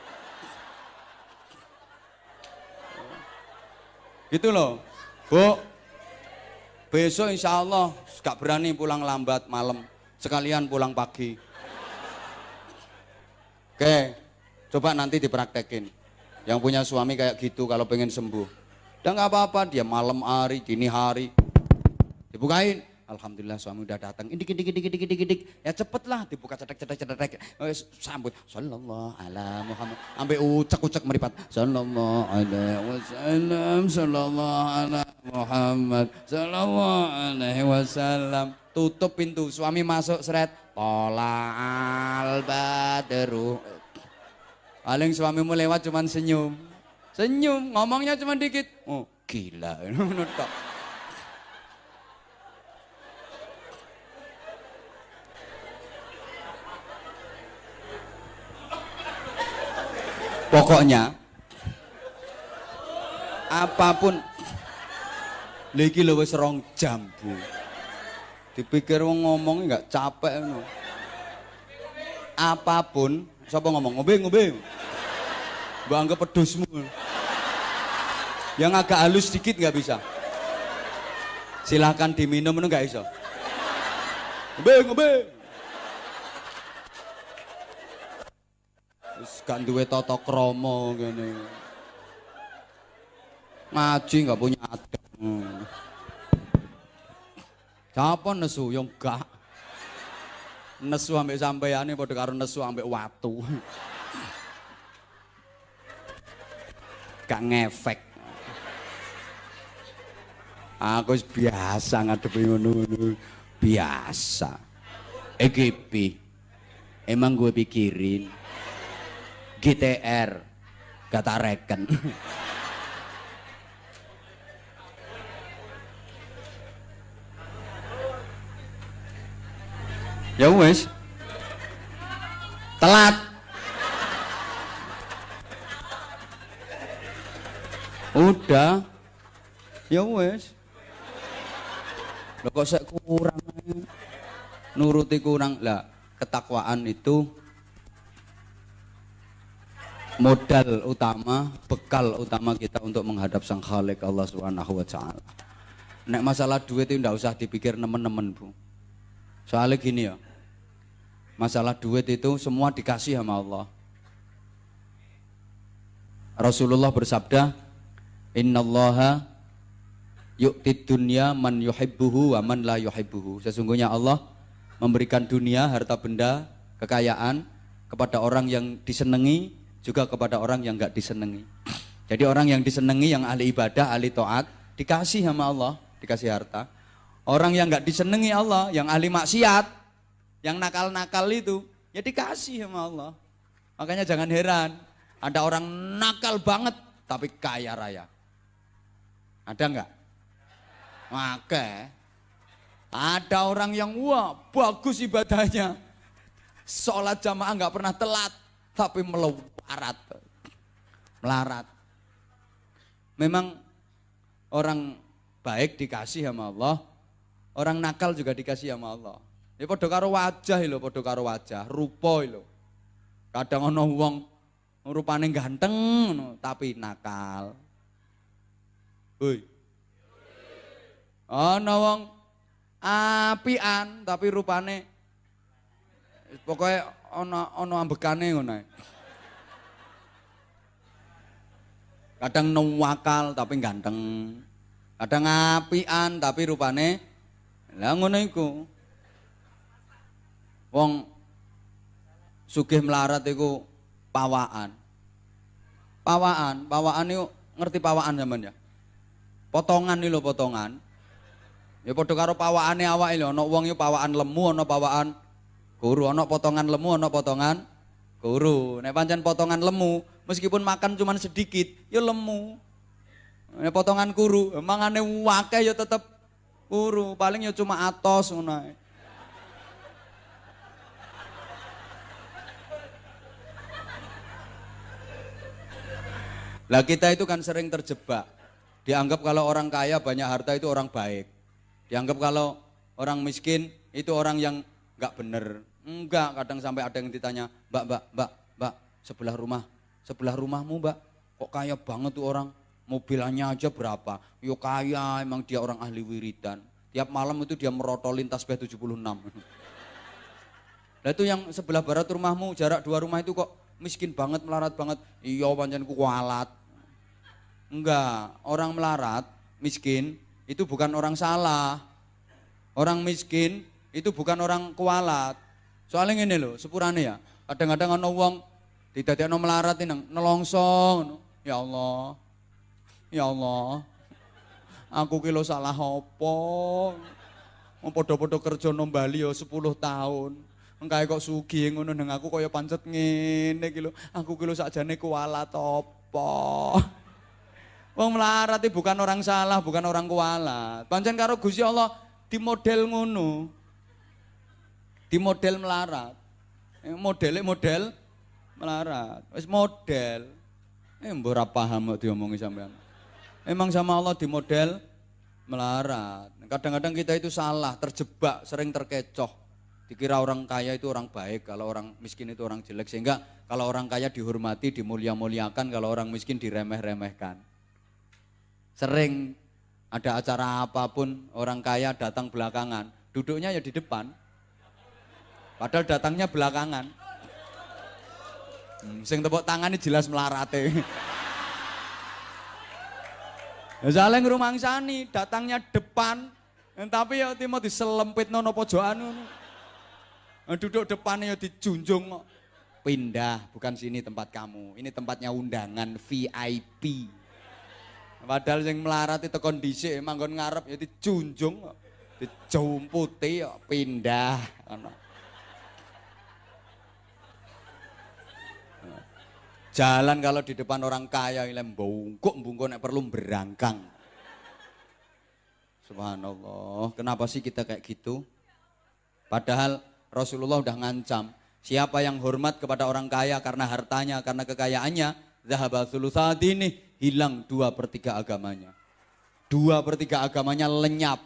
Gitu loh. Bu, besok insya Allah nggak berani pulang lambat malam. Sekalian pulang pagi. Oke, coba nanti dipraktekin. Yang punya suami kayak gitu kalau pengen sembuh. Udah nggak apa-apa, dia malam hari, dini hari. Dibukain. Alhamdulillah suami udah datang. Indik. Ya cepetlah dibuka cetek. Sambut. Sallallahu ala Muhammad. Sampai ucek meripat. Sallallahu alaihi wasallam. Sallallahu ala Muhammad. Sallallahu alaihi wasallam. Tutup pintu. Suami masuk seret. Tola'al badru. Paling suamimu lewat cuman senyum. Senyum. Ngomongnya cuman dikit. Oh gila. Nutup. Pokoknya apapun lagi lho wis 2 jam, Bu. Dipikir wong ngomong enggak capek ngono. Apapun, sapa ngomong ngombe. Mbok anggap pedusmu. Yang agak halus sedikit enggak bisa. Silahkan diminum ngono enggak iso. Ngombe. Gak duwe tata krama ngene. Ngaji gak punya adab. Siapa nesu yang gak. Nesu ambek sampeyane padha karo nesu ambek watu. Gak ngefek. Aku biasa ngadepi ngono-ngono. Biasa. EGP. Emang gue pikirin. GTR gak tak reken. Ya wes telat Udah. Ya wes. Lho kok sek kurang. Nuruti kurang. Lah, ketakwaan itu modal utama, bekal utama kita untuk menghadap Sang Khalik Allah Subhanahu wa taala. Nek masalah duit itu ndak usah dipikir nemen-nemen, Bu. Soalnya gini ya. Masalah duit itu semua dikasih sama Allah. Rasulullah bersabda, "Innallaha yu'tid dunya man yuhibbuhu wa man la yuhibbuhu." Sesungguhnya Allah memberikan dunia, harta benda, kekayaan kepada orang yang disenangi, juga kepada orang yang enggak disenangi. Jadi orang yang disenangi, yang ahli ibadah, ahli taat, dikasih sama Allah, dikasih harta. Orang yang enggak disenangi Allah, yang ahli maksiat, yang nakal-nakal itu, ya dikasih sama Allah. Makanya jangan heran, ada orang nakal banget tapi kaya raya. Ada enggak? Maka ada orang yang wah bagus ibadahnya, sholat jamaah enggak pernah telat, tapi melarat. Memang orang baik dikasih sama Allah, orang nakal juga dikasih sama Allah. Ya padha karo wajah lho, padha karo wajah, rupa lho. Kadang ana wong rupane ganteng tapi nakal. Hoi. Ana wong apian tapi rupane pokoknya ana ambekane ngono ae. Kadang nuwakal tapi ganteng. Kadang apian tapi rupane lah ngono iku. Wong sugih melarat iku pawaan. Pawaan itu ngerti pawaan sampean ya? Potongan iki lho, potongan. Ya padha karo pawaane awake lho, ana wong yo pawaan lemu, ana pawaan guru, ana potongan lemu, ana potongan guru. Nek pancen potongan lemu, meskipun makan cuman sedikit, ya lemu. Nek potongan guru, mangane akeh ya tetep guru, paling ya cuma atos ngono ae. Lah kita itu kan sering terjebak. Dianggap kalau orang kaya banyak harta itu orang baik. Dianggap kalau orang miskin itu orang yang enggak bener. Enggak, kadang sampai ada yang ditanya, Mbak, sebelah rumahmu Mbak, kok kaya banget tuh orang, mobilannya aja berapa? Yo kaya, emang dia orang ahli wiridan. Tiap malam itu dia merotolin tasbih 76. Lah itu yang sebelah barat rumahmu, jarak 2 rumah itu kok miskin banget, melarat banget. Iya pancen kualat. Enggak, orang melarat, miskin, itu bukan orang salah. Orang miskin itu bukan orang kualat. Soalnya ngene lho, sepurane ya. Kadang-kadang ana wong didadekno melarat nang nelongso. Ya Allah. Ya Allah. Aku ki lho salah apa? Wong padha-padha kerja nang Bali ya 10 tahun. Engkae kok sugih ngono nang aku kaya pancet ngene iki lho. Aku ki lho sakjane kualat apa? Wong melarat itu bukan orang salah, bukan orang kualat. Pancen karo Gusti Allah di model ngono. Di model melarat. Model melarat. Wis model. Mbok ora paham kok diomongi sampean. Emang sama Allah di model melarat. Kadang-kadang kita itu salah, terjebak, sering terkecoh. Dikira orang kaya itu orang baik, kalau orang miskin itu orang jelek. Sehingga kalau orang kaya dihormati, dimulia-muliakan, kalau orang miskin diremeh-remehkan. Sering ada acara apapun, orang kaya datang belakangan, duduknya ya di depan. Padahal datangnya belakangan. Sing tepuk tangannya jelas melarate. Soalnya ngrumangsani, datangnya depan, tapi ya timo diselempit nono pojokan ngono. Duduk depannya ya dijunjung kok. Pindah, bukan sini tempat kamu. Ini tempatnya undangan VIP. Padahal yang melarat itu kondisi manggon ngarep ya dijunjung kok. Dijumputi ya pindah. Jalan kalau di depan orang kaya ini bungkuk nek perlu berangkang. Subhanallah, kenapa sih kita kayak gitu? Padahal Rasulullah udah ngancam, siapa yang hormat kepada orang kaya karena hartanya, karena kekayaannya, zahaba thulutsad ini, hilang 2/3 agamanya. 2/3 agamanya lenyap.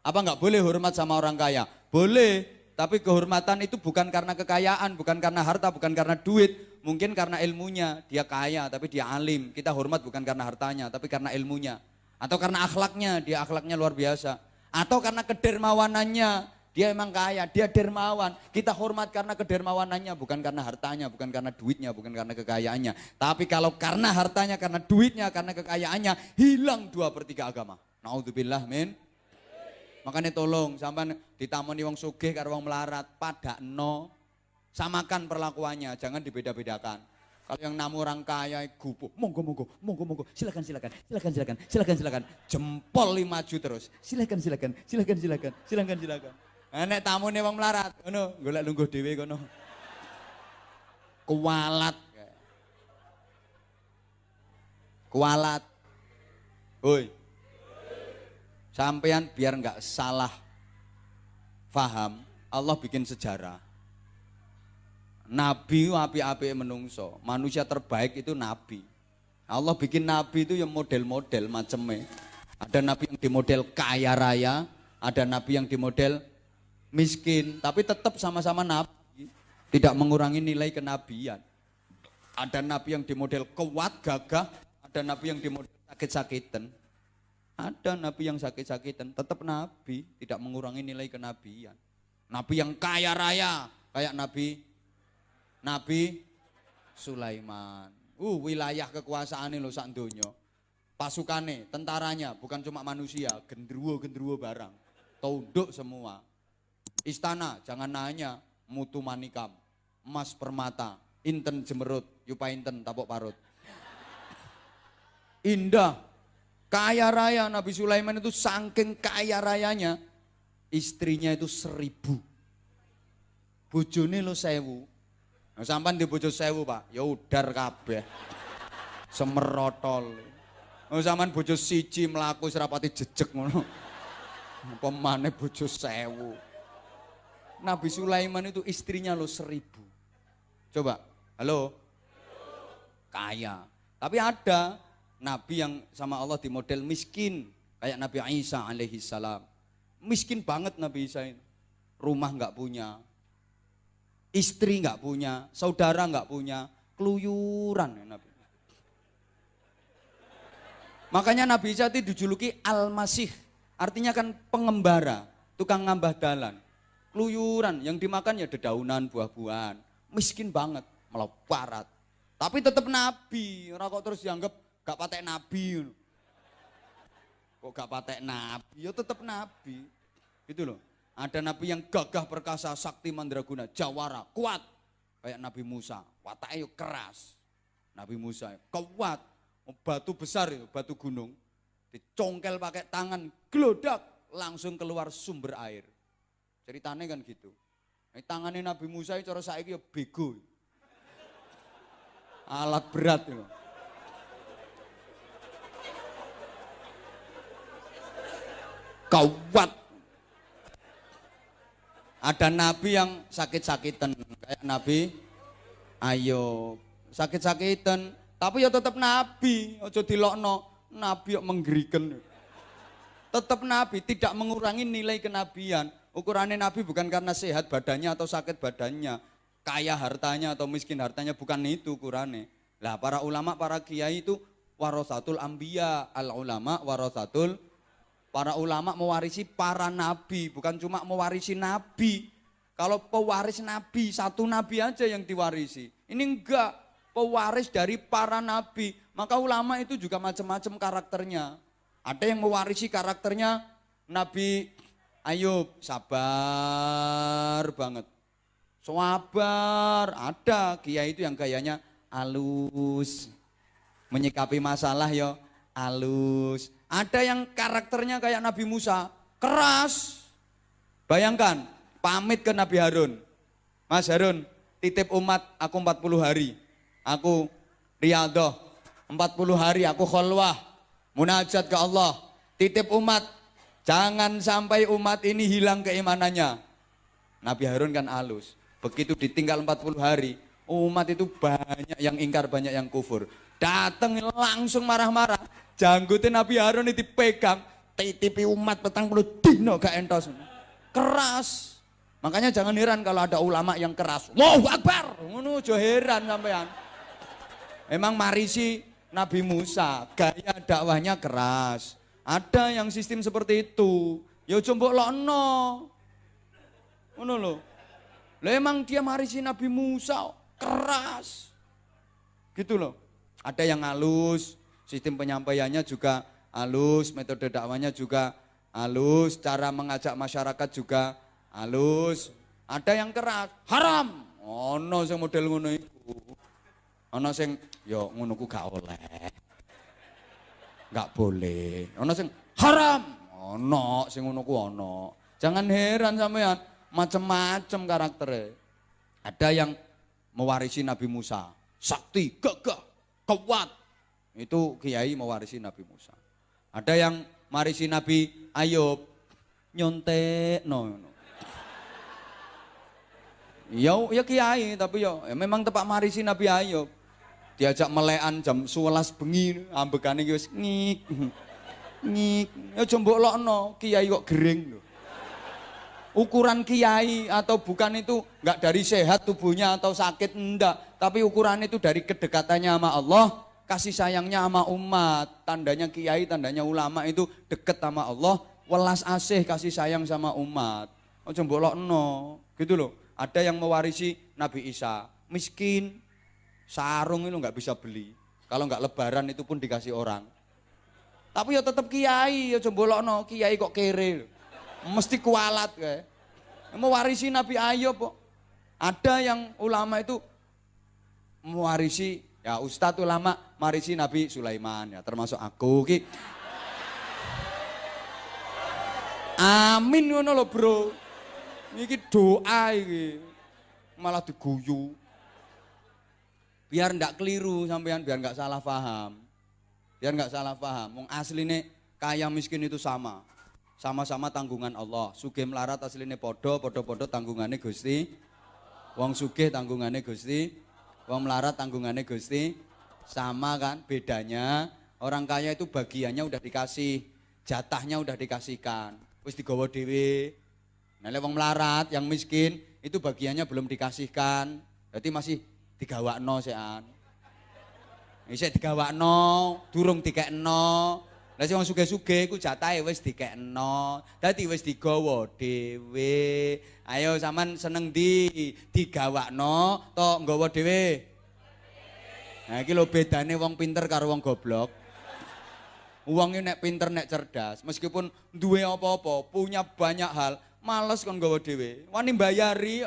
Apa enggak boleh hormat sama orang kaya? Boleh, tapi kehormatan itu bukan karena kekayaan, bukan karena harta, bukan karena duit. Mungkin karena ilmunya, dia kaya tapi dia alim. Kita hormat bukan karena hartanya, tapi karena ilmunya. Atau karena akhlaknya, dia akhlaknya luar biasa. Atau karena kedermawanannya, dia emang kaya, dia dermawan. Kita hormat karena kedermawanannya, bukan karena hartanya, bukan karena duitnya, bukan karena kekayaannya. Tapi kalau karena hartanya, karena duitnya, karena kekayaannya, hilang 2/3 agama. Naudzubillah min. Makanya tolong sampean ditamoni wong sugih karo wong melarat, padakno. Samakan perlakuannya, jangan dibeda-bedakan. Kalau yang namu orang kaya gupuh, monggo, silakan, jempol 5 maju terus, silakan. Nek tamu nih wong melarat, ngono, golek lungguh dhewe kono. Kualat. Hoi. Sampean biar nggak salah paham, Allah bikin sejarah. Nabi api-api menungso, manusia terbaik itu nabi. Allah bikin nabi itu yang model-model macamnya. Ada nabi yang di model kaya raya, ada nabi yang di model miskin, tapi tetap sama-sama nabi, tidak mengurangi nilai kenabian. Ada nabi yang di model kuat, gagah, ada nabi yang di model sakit-sakitan. Ada nabi yang sakit-sakitan, tetap nabi, tidak mengurangi nilai kenabian. Nabi yang kaya raya, kayak Nabi Sulaiman. Wilayah kekuasaannya loh sak donya. Pasukane, tentaranya bukan cuma manusia, gendruwo barang. Tunduk semua. Istana jangan nanya, mutu manikam, emas permata, inten jemerut, yupa inten tapok parut. Indah, kaya raya. Nabi Sulaiman itu saking kaya rayanya, istrinya itu 1000. Bojone lo 1000. Nah, sampan di bojo 1000 Pak, ya udar kabeh. Semerotol. Oh, sampan bojo siji mlaku serapati jejeg ngono. Apa maneh bojo 1000. Nabi Sulaiman itu istrinya lo 1000. Coba, halo? Kaya. Tapi ada nabi yang sama Allah di model miskin, kayak Nabi Isa alaihi salam. Miskin banget Nabi Isa ini. Rumah enggak punya, istri nggak punya, saudara nggak punya, keluyuran ya Nabi. Makanya Nabi Isa itu dijuluki Al-Masih, artinya kan pengembara, tukang ngambah dalan. Keluyuran, yang dimakan ya dedaunan, buah-buahan, miskin banget, meleparat. Tapi tetap Nabi, orang kok terus dianggap gak patek Nabi. Kok gak patek Nabi, ya tetap Nabi, gitu loh. Ada nabi yang gagah perkasa, sakti mandraguna, jawara, kuat. Kayak Nabi Musa, wataknya keras. Nabi Musa kuat, batu besar itu, batu gunung. Dicongkel pakai tangan, gelodak, langsung keluar sumber air. Ceritanya kan gitu. Tangannya Nabi Musa itu cara saiki ya bego. Alat berat itu. Kuat. Ada nabi yang sakit-sakitan, kayak Nabi Ayub, sakit-sakitan, tapi ya tetap nabi, ojo dilokno, nabi yang menggerikan. Tetap nabi, tidak mengurangi nilai kenabian. Ukurannya nabi bukan karena sehat badannya atau sakit badannya, kaya hartanya atau miskin hartanya, bukan itu ukurannya. Lah para ulama, para kiai itu warasatul anbiya, al ulama warasatul. Para ulama mewarisi para nabi, bukan cuma mewarisi nabi. Kalau pewaris nabi, satu nabi aja yang diwarisi. Ini enggak, pewaris dari para nabi. Maka ulama itu juga macam-macam karakternya. Ada yang mewarisi karakternya Nabi Ayub, sabar banget. Sabar, ada kiai itu yang gayanya halus. Menyikapi masalah ya halus. Ada yang karakternya kayak Nabi Musa, keras. Bayangkan, pamit ke Nabi Harun. Mas Harun, titip umat aku 40 hari. Aku riyadhah, 40 hari aku kholwah, munajat ke Allah. Titip umat, jangan sampai umat ini hilang keimanannya. Nabi Harun kan halus. Begitu ditinggal 40 hari, umat itu banyak yang ingkar, banyak yang kufur. Dateng langsung marah-marah. Janggutin Nabi Harun ini dipegang, titipi umat 40 dino gak entos. Keras. Makanya jangan heran kalau ada ulama yang keras. Allahu Akbar. Ngono aja heran sampean. Emang marisi Nabi Musa, gaya dakwahnya keras. Ada yang sistem seperti itu. Ya aja mbok lokno. Ngono lho. Lah emang dia marisi Nabi Musa keras. Gitu loh. Ada yang halus, sistem penyampaiannya juga halus, metode dakwahnya juga halus, cara mengajak masyarakat juga halus. Ada yang keras, haram. Ono sing model ngono iku. Ono sing yo ngono ku gak oleh. Gak boleh. Ono sing haram. Ono sing ngono ku ono. Jangan heran sampean, macam-macam karakternya. Ada yang mewarisi Nabi Musa, sakti, gagah, kuat. Itu kiai mewarisi Nabi Musa. Ada yang marisi Nabi Ayub, nyontek no. Ya kiai tapi ya memang tepak marisi Nabi Ayub. Diajak melekan jam 11 bengi ambekane wis ngik. Ngik. Ya jombok lokno, kiai kok gering lho. Ukuran kiai atau bukan itu enggak dari sehat tubuhnya atau sakit, enggak, tapi ukuran itu dari kedekatannya sama Allah, kasih sayangnya sama umat. Tandanya kiai, tandanya ulama itu deket sama Allah, welas asih kasih sayang sama umat. Ojo mbolokno, gitu loh. Ada yang mewarisi Nabi Isa, miskin, sarung itu enggak bisa beli. Kalau enggak lebaran itu pun dikasih orang. Tapi ya tetap kiai, ojo mbolokno, kiai kok kere. Mesti kualat kayak. Mewarisi Nabi Ayub kok. Ada yang ulama itu mewarisi, ya ustadz ulama mewarisi Nabi Sulaiman ya, termasuk aku ki. Amin ngono lho, Bro. Iki doa iki. Malah diguyu. Biar ndak keliru sampean, biar nggak salah paham. Biar nggak salah paham. Wong asline kaya miskin itu sama. Sama-sama tanggungan Allah. Sugih melarat asline podo tanggungane Gusti. Wong sugih tanggungane Gusti, wong melarat tanggungane Gusti. Sama kan bedanya, orang kaya itu bagiannya udah dikasih, jatahnya udah dikasihkan. Wis digawa dhewe. Nah, wong melarat yang miskin itu bagiannya belum dikasihkan. Berarti masih digawakno sekan. Isih digawakno, durung dikekno. Lah sing wong sugih-sugih iku jatahe wis dikekno, dadi wis digawa dhewe. Ayo sampean seneng ndi? Digawakno to nggawa dhewe? Nah iki lho bedane wong pinter karo wong goblok. Wong nek pinter nek cerdas, meskipun duwe apa-apa, punya banyak hal, males kon nggawa dhewe. Wani mbayari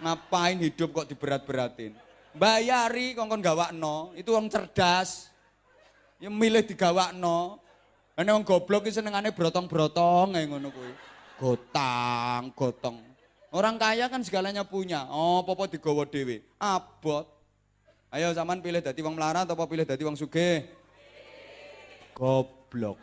ngapain hidup kok diberat-beratin? Bayari kongkon gawakno, itu wong cerdas. Ya milih digawakno. Nek wong goblok iki senengane brotong-brotong kayak ngono kuwi. Gotong. Orang kaya kan segalanya punya. Oh, apa-apa digawa dhewe. Abot. Ayo sampean pilih dadi wong melarat apa pilih dadi wong sugih? Goblok.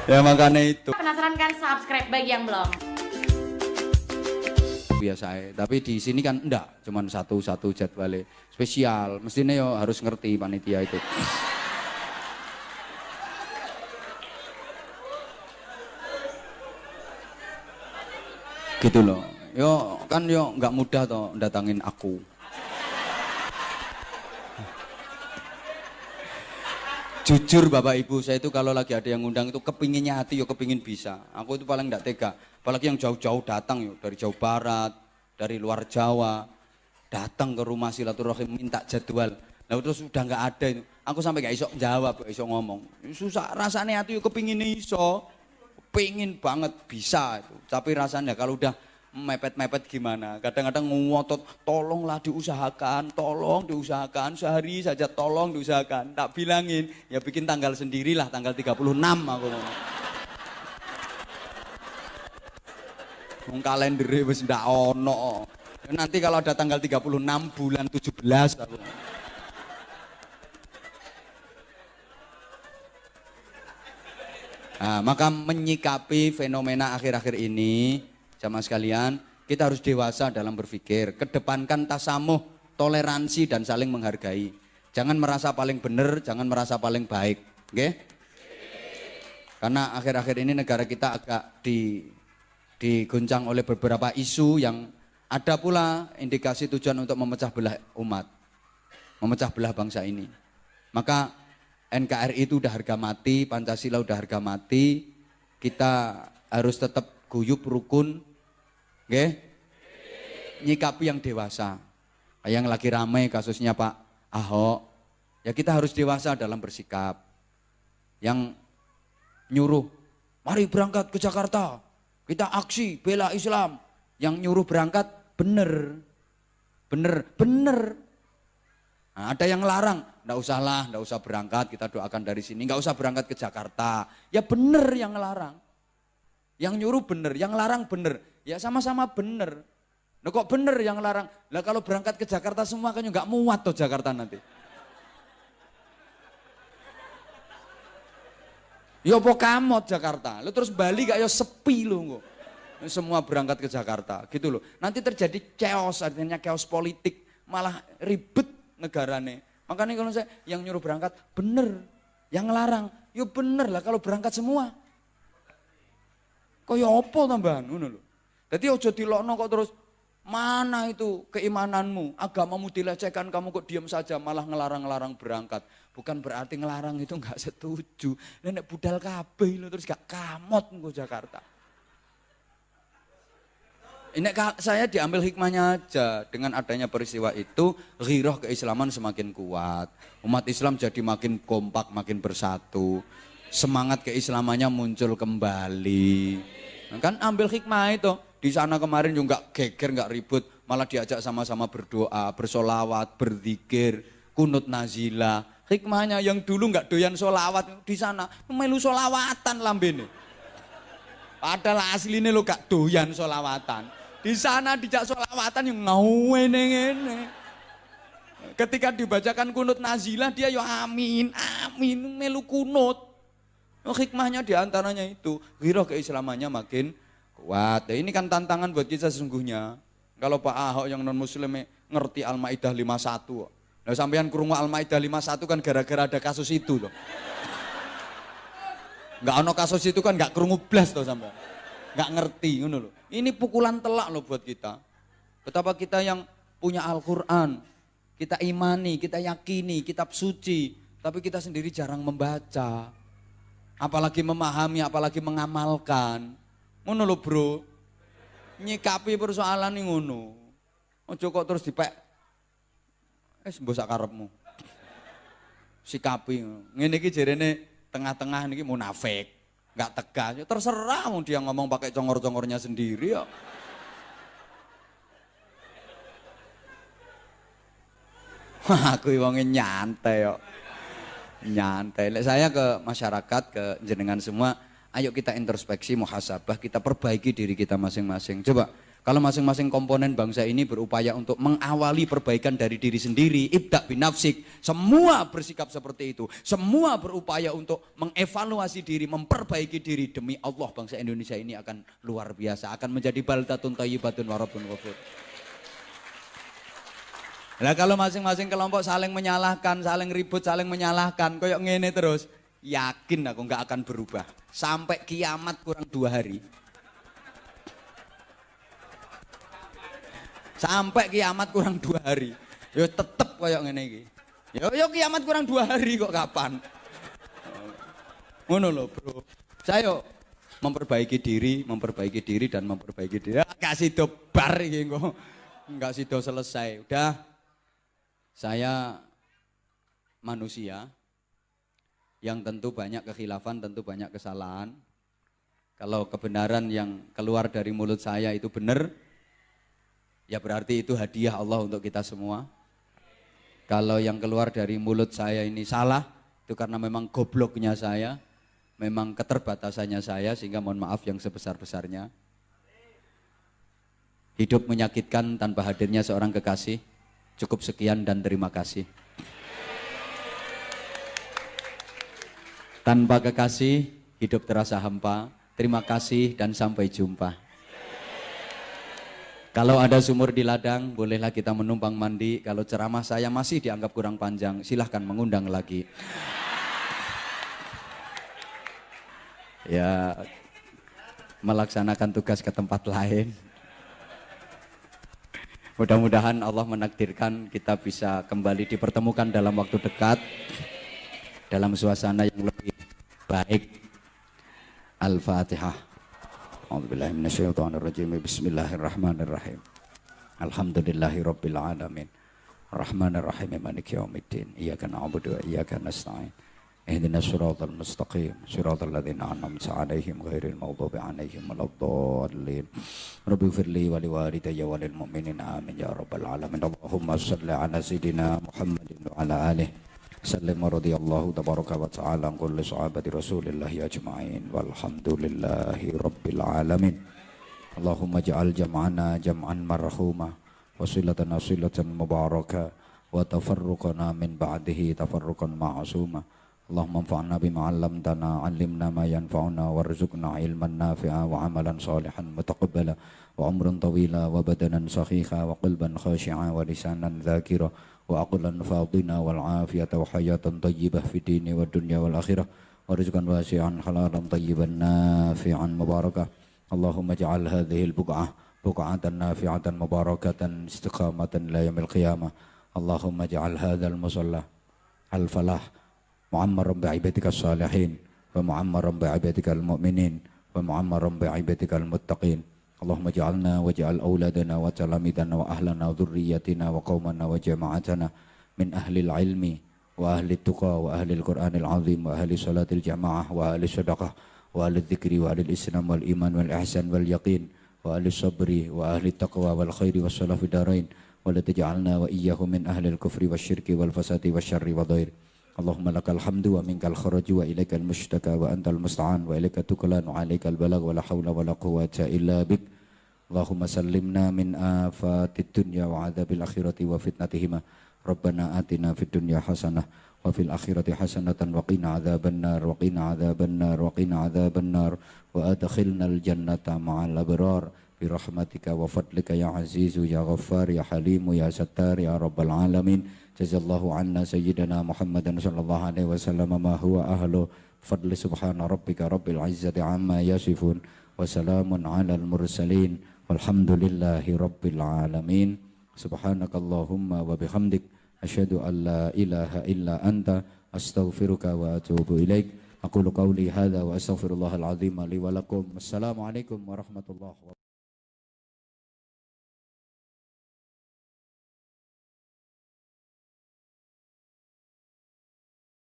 Ya makanya itu. Penasaran kan, subscribe bagi yang belum. Biasa, tapi di sini kan enggak, cuman satu jadwalnya spesial. Mestinya yo harus ngerti panitia itu. Gitu loh. Yo kan yo nggak mudah toh datangin aku. Jujur Bapak Ibu, saya itu kalau lagi ada yang ngundang itu kepinginnya hati yo kepingin bisa. Aku itu paling enggak tega. Apalagi yang jauh-jauh datang yo dari Jawa Barat, dari luar Jawa, datang ke rumah silaturahim minta jadwal. Nah terus udah nggak ada itu. Aku sampai nggak iso jawab, gak iso ngomong. Susah rasanya hati yo kepingin iso, kepingin banget bisa itu. Tapi rasanya kalau udah mepet-mepet gimana? Kadang-kadang ngotot, tolonglah diusahakan, tolong diusahakan, sehari saja tolong diusahakan. Tak bilangin, ya bikin tanggal sendirilah, tanggal 36 aku ngomong. Kalender wis ndak ono. Nanti kalau ada tanggal 36 bulan 17 aku. Nah, maka menyikapi fenomena akhir-akhir ini, jamaah sekalian, kita harus dewasa dalam berpikir, kedepankan tasamuh, toleransi dan saling menghargai. Jangan merasa paling benar, jangan merasa paling baik, oke? Karena akhir-akhir ini negara kita agak diguncang oleh beberapa isu yang ada pula indikasi tujuan untuk memecah belah umat, memecah belah bangsa ini. Maka NKRI itu udah harga mati, Pancasila udah harga mati, kita harus tetap guyup rukun, oke? Nyikapi yang dewasa. Yang lagi ramai kasusnya Pak Ahok, ya kita harus dewasa dalam bersikap. Yang nyuruh, mari berangkat ke Jakarta, kita aksi bela Islam. Yang nyuruh berangkat bener. Nah, ada yang larang, enggak usah berangkat, kita doakan dari sini, enggak usah berangkat ke Jakarta. Ya bener yang larang. Yang nyuruh bener, yang larang bener. Ya sama-sama bener. Nah kok bener yang larang? Lah kalau berangkat ke Jakarta semua kan enggak muat tuh Jakarta nanti. Ya apa kamot Jakarta. Lu terus Bali gak ya sepi lu kok. Semua berangkat ke Jakarta gitu loh. Nanti terjadi chaos, artinya chaos politik, malah ribet negarane. Makanya kalau saya yang nyuruh berangkat bener, yang larang ya bener lah kalau berangkat semua. Kok ya apa tambahan ngono lho. Dadi aja dilokno kok terus mana itu keimananmu, agamamu dilecehkan, kamu kok diam saja malah ngelarang-larang berangkat. Bukan berarti ngelarang itu enggak setuju. Nek budal kabeh lho terus gak kamot engko Jakarta. Ini saya diambil hikmahnya aja, dengan adanya peristiwa itu ghirah keislaman semakin kuat, umat Islam jadi makin kompak, makin bersatu, semangat keislamannya muncul kembali. Kan ambil hikmah itu, di sana kemarin juga geger nggak ribut, malah diajak sama-sama berdoa, bersolawat, berzikir, kunut nazila. Hikmahnya yang dulu nggak doyan solawat di sana, melu solawatan lambene. Padahal aslinya lo gak doyan solawatan. Di sana dijak solawatan yang ngene. Ketika dibacakan kunut nazilah dia yo amin, melu kunut. Hikmahnya diantaranya itu, ghirah keislamannya makin kuat. Nah, ini kan tantangan buat kita sesungguhnya. Kalau Pak Ahok yang non muslim ngerti Al-Maidah 51. Nah sampean krungu Al-Maidah 51 kan gara-gara ada kasus itu loh. Enggak ono kasus itu kan enggak krungu blas toh sampean. Enggak ngerti ngono loh. Ini pukulan telak loh buat kita. Betapa kita yang punya Al-Qur'an, kita imani, kita yakini, kitab suci, tapi kita sendiri jarang membaca. Apalagi memahami, apalagi mengamalkan. Ngono loh bro. Nyikapi persoalan ini ngono. Ojo kok terus dipek. Mbok sak karepmu. Sikapi. Ngene iki jarene tengah-tengah niki munafik. Enggak tegas. Ya terserah dia ngomong pakai congor-congornya sendiri ya. Aku wonge nyantai kok. Nyantai. Lek saya ke masyarakat, ke jenengan semua, ayo kita introspeksi, muhasabah, kita perbaiki diri kita masing-masing. Coba, kalau masing-masing komponen bangsa ini berupaya untuk mengawali perbaikan dari diri sendiri, ibda' binafsik, semua bersikap seperti itu, semua berupaya untuk mengevaluasi diri, memperbaiki diri, demi Allah bangsa Indonesia ini akan luar biasa, akan menjadi baldatun thayyibatun wa rabbun ghafur. Nah kalau masing-masing kelompok saling menyalahkan, saling ribut, saling menyalahkan, koyok ngene terus, yakin aku nggak akan berubah sampai kiamat kurang 2 hari. Sampai kiamat kurang 2 hari, yo tetep koyok ngene iki. Yo kiamat kurang 2 hari kok kapan? Ngono lho bro. Saya memperbaiki diri dan memperbaiki diri. Gak sido bar iki kok. Enggak sido selesai. Udah. Saya manusia yang tentu banyak kekhilafan, tentu banyak kesalahan. Kalau kebenaran yang keluar dari mulut saya itu benar, ya berarti itu hadiah Allah untuk kita semua. Kalau yang keluar dari mulut saya ini salah, itu karena memang gobloknya saya, memang keterbatasannya saya, sehingga mohon maaf yang sebesar-besarnya. Hidup menyakitkan tanpa hadirnya seorang kekasih. Cukup sekian dan terima kasih. Tanpa kekasih hidup terasa hampa. Terima kasih dan sampai jumpa. Kalau ada sumur di ladang, bolehlah kita menumpang mandi. Kalau ceramah saya masih dianggap kurang panjang, silahkan mengundang lagi. Ya, melaksanakan tugas ke tempat lain. Mudah-mudahan Allah menakdirkan kita bisa kembali dipertemukan dalam waktu dekat, dalam suasana yang lebih baik. Al-Fatihah. A'udzubillahi minasyaitonirrajim. Bismillahirrahmanirrahim. Alhamdulillahirabbil alamin. Rahmanirrahim maliki yaumiddin. Iyyaka na'budu wa iyyaka nasta'in. Ihdinas siratal mustaqim. Siratal ladzina an'amta 'alaihim ghairil maghdubi 'alaihim waladdallin. Rabbighfirli wa liwalidayya wa lil mu'minin amin ya rabbal alamin. Allahumma shalli 'ala sayidina Muhammadin wa 'ala alihi sallim radhiyallahu tabaraka wa ta'ala an kulli sahabati Rasulillah ajma'in walhamdulillahi rabbil alamin. Allahumma ja'al jam'ana jam'an marhuma wa silatana silatan mubarakah wa tafarruqana min ba'dihi tafarruqan ma'suma. Allahumma anfa'na bima 'allamtana 'allimna ma yanfa'una warzuqna ilman nafi'a wa 'amalan salihan mutaqabbala wa umran tawila wa badanan sakhiha wa qalban khashi'a wa lisanan dzakira wa aqlan fadina wal 'afiyata wa hayatan thayyibah fid dini wad dunya wal akhirah wa rizqan wasi'an halalan thayyiban nafi'an mubarakah. Allahumma ja'al hadhihi al-buq'ah buq'atan nafi'atan mubarakatan istiqamatan ila yaumil qiyamah. Allahumma ja'al hadzal musalla al-falah mu'ammaran bi'ibadikas salihin wa mu'ammaran bi'ibadikal mu'minin wa mu'ammaran bi'ibadikal muttaqin. Allahumma ja'alna wa ja'al awladana wa talamidana wa ahlana wa dhurriyyatina wa qawmana wa jama'atana min ahlil ilmi wa ahli tuqa wa ahli al-Qur'anil azim wa ahli salatil jama'ah wa ahli sadaqah wa ahli dzikri wa ahli islam wal iman wal ihsan wal yaqin wa ahli sabri wa ahli taqwa wal khairi was salafi darain wa la taj'alna wa iyyahum min ahli al-kufri wasyirki wal fasadi wasyarri wa dhair. Allahumma lakal hamdu wa minkal kharaju wa ilaikal mushtaka wa antal musta'an wa ilaika tuqlan wa alaikal balag wa la hawla wa la quwwata illa bik. Allahumma sallimna min afatid dunya wa adzabil akhirati wa fitnatihima. Rabbana atina fid dunya hasanah wa fil akhirati hasanatan wa qina adzabannar wa qina adzabannar wa qina adzabannar wa adkhilnal jannata ma'al abrar bi rahmatika wa fadlika ya azizu ya ghaffar ya halimu ya sattar ya rabbal alamin. Jazallahu anna sayyidina Muhammadan sallallahu alaihi wasallam ma huwa ahlu fadli subhana rabbika rabbil izzati amma yasifun wa salamun alal mursalin walhamdulillahi rabbil alamin. Subhanakallahumma wa bihamdik asyhadu an la ilaha illa anta astaghfiruka wa atubu ilaik. Aqulu qawli hadza wa astaghfirullahal azim li wa lakum. Assalamualaikum warahmatullahi wabarakatuh.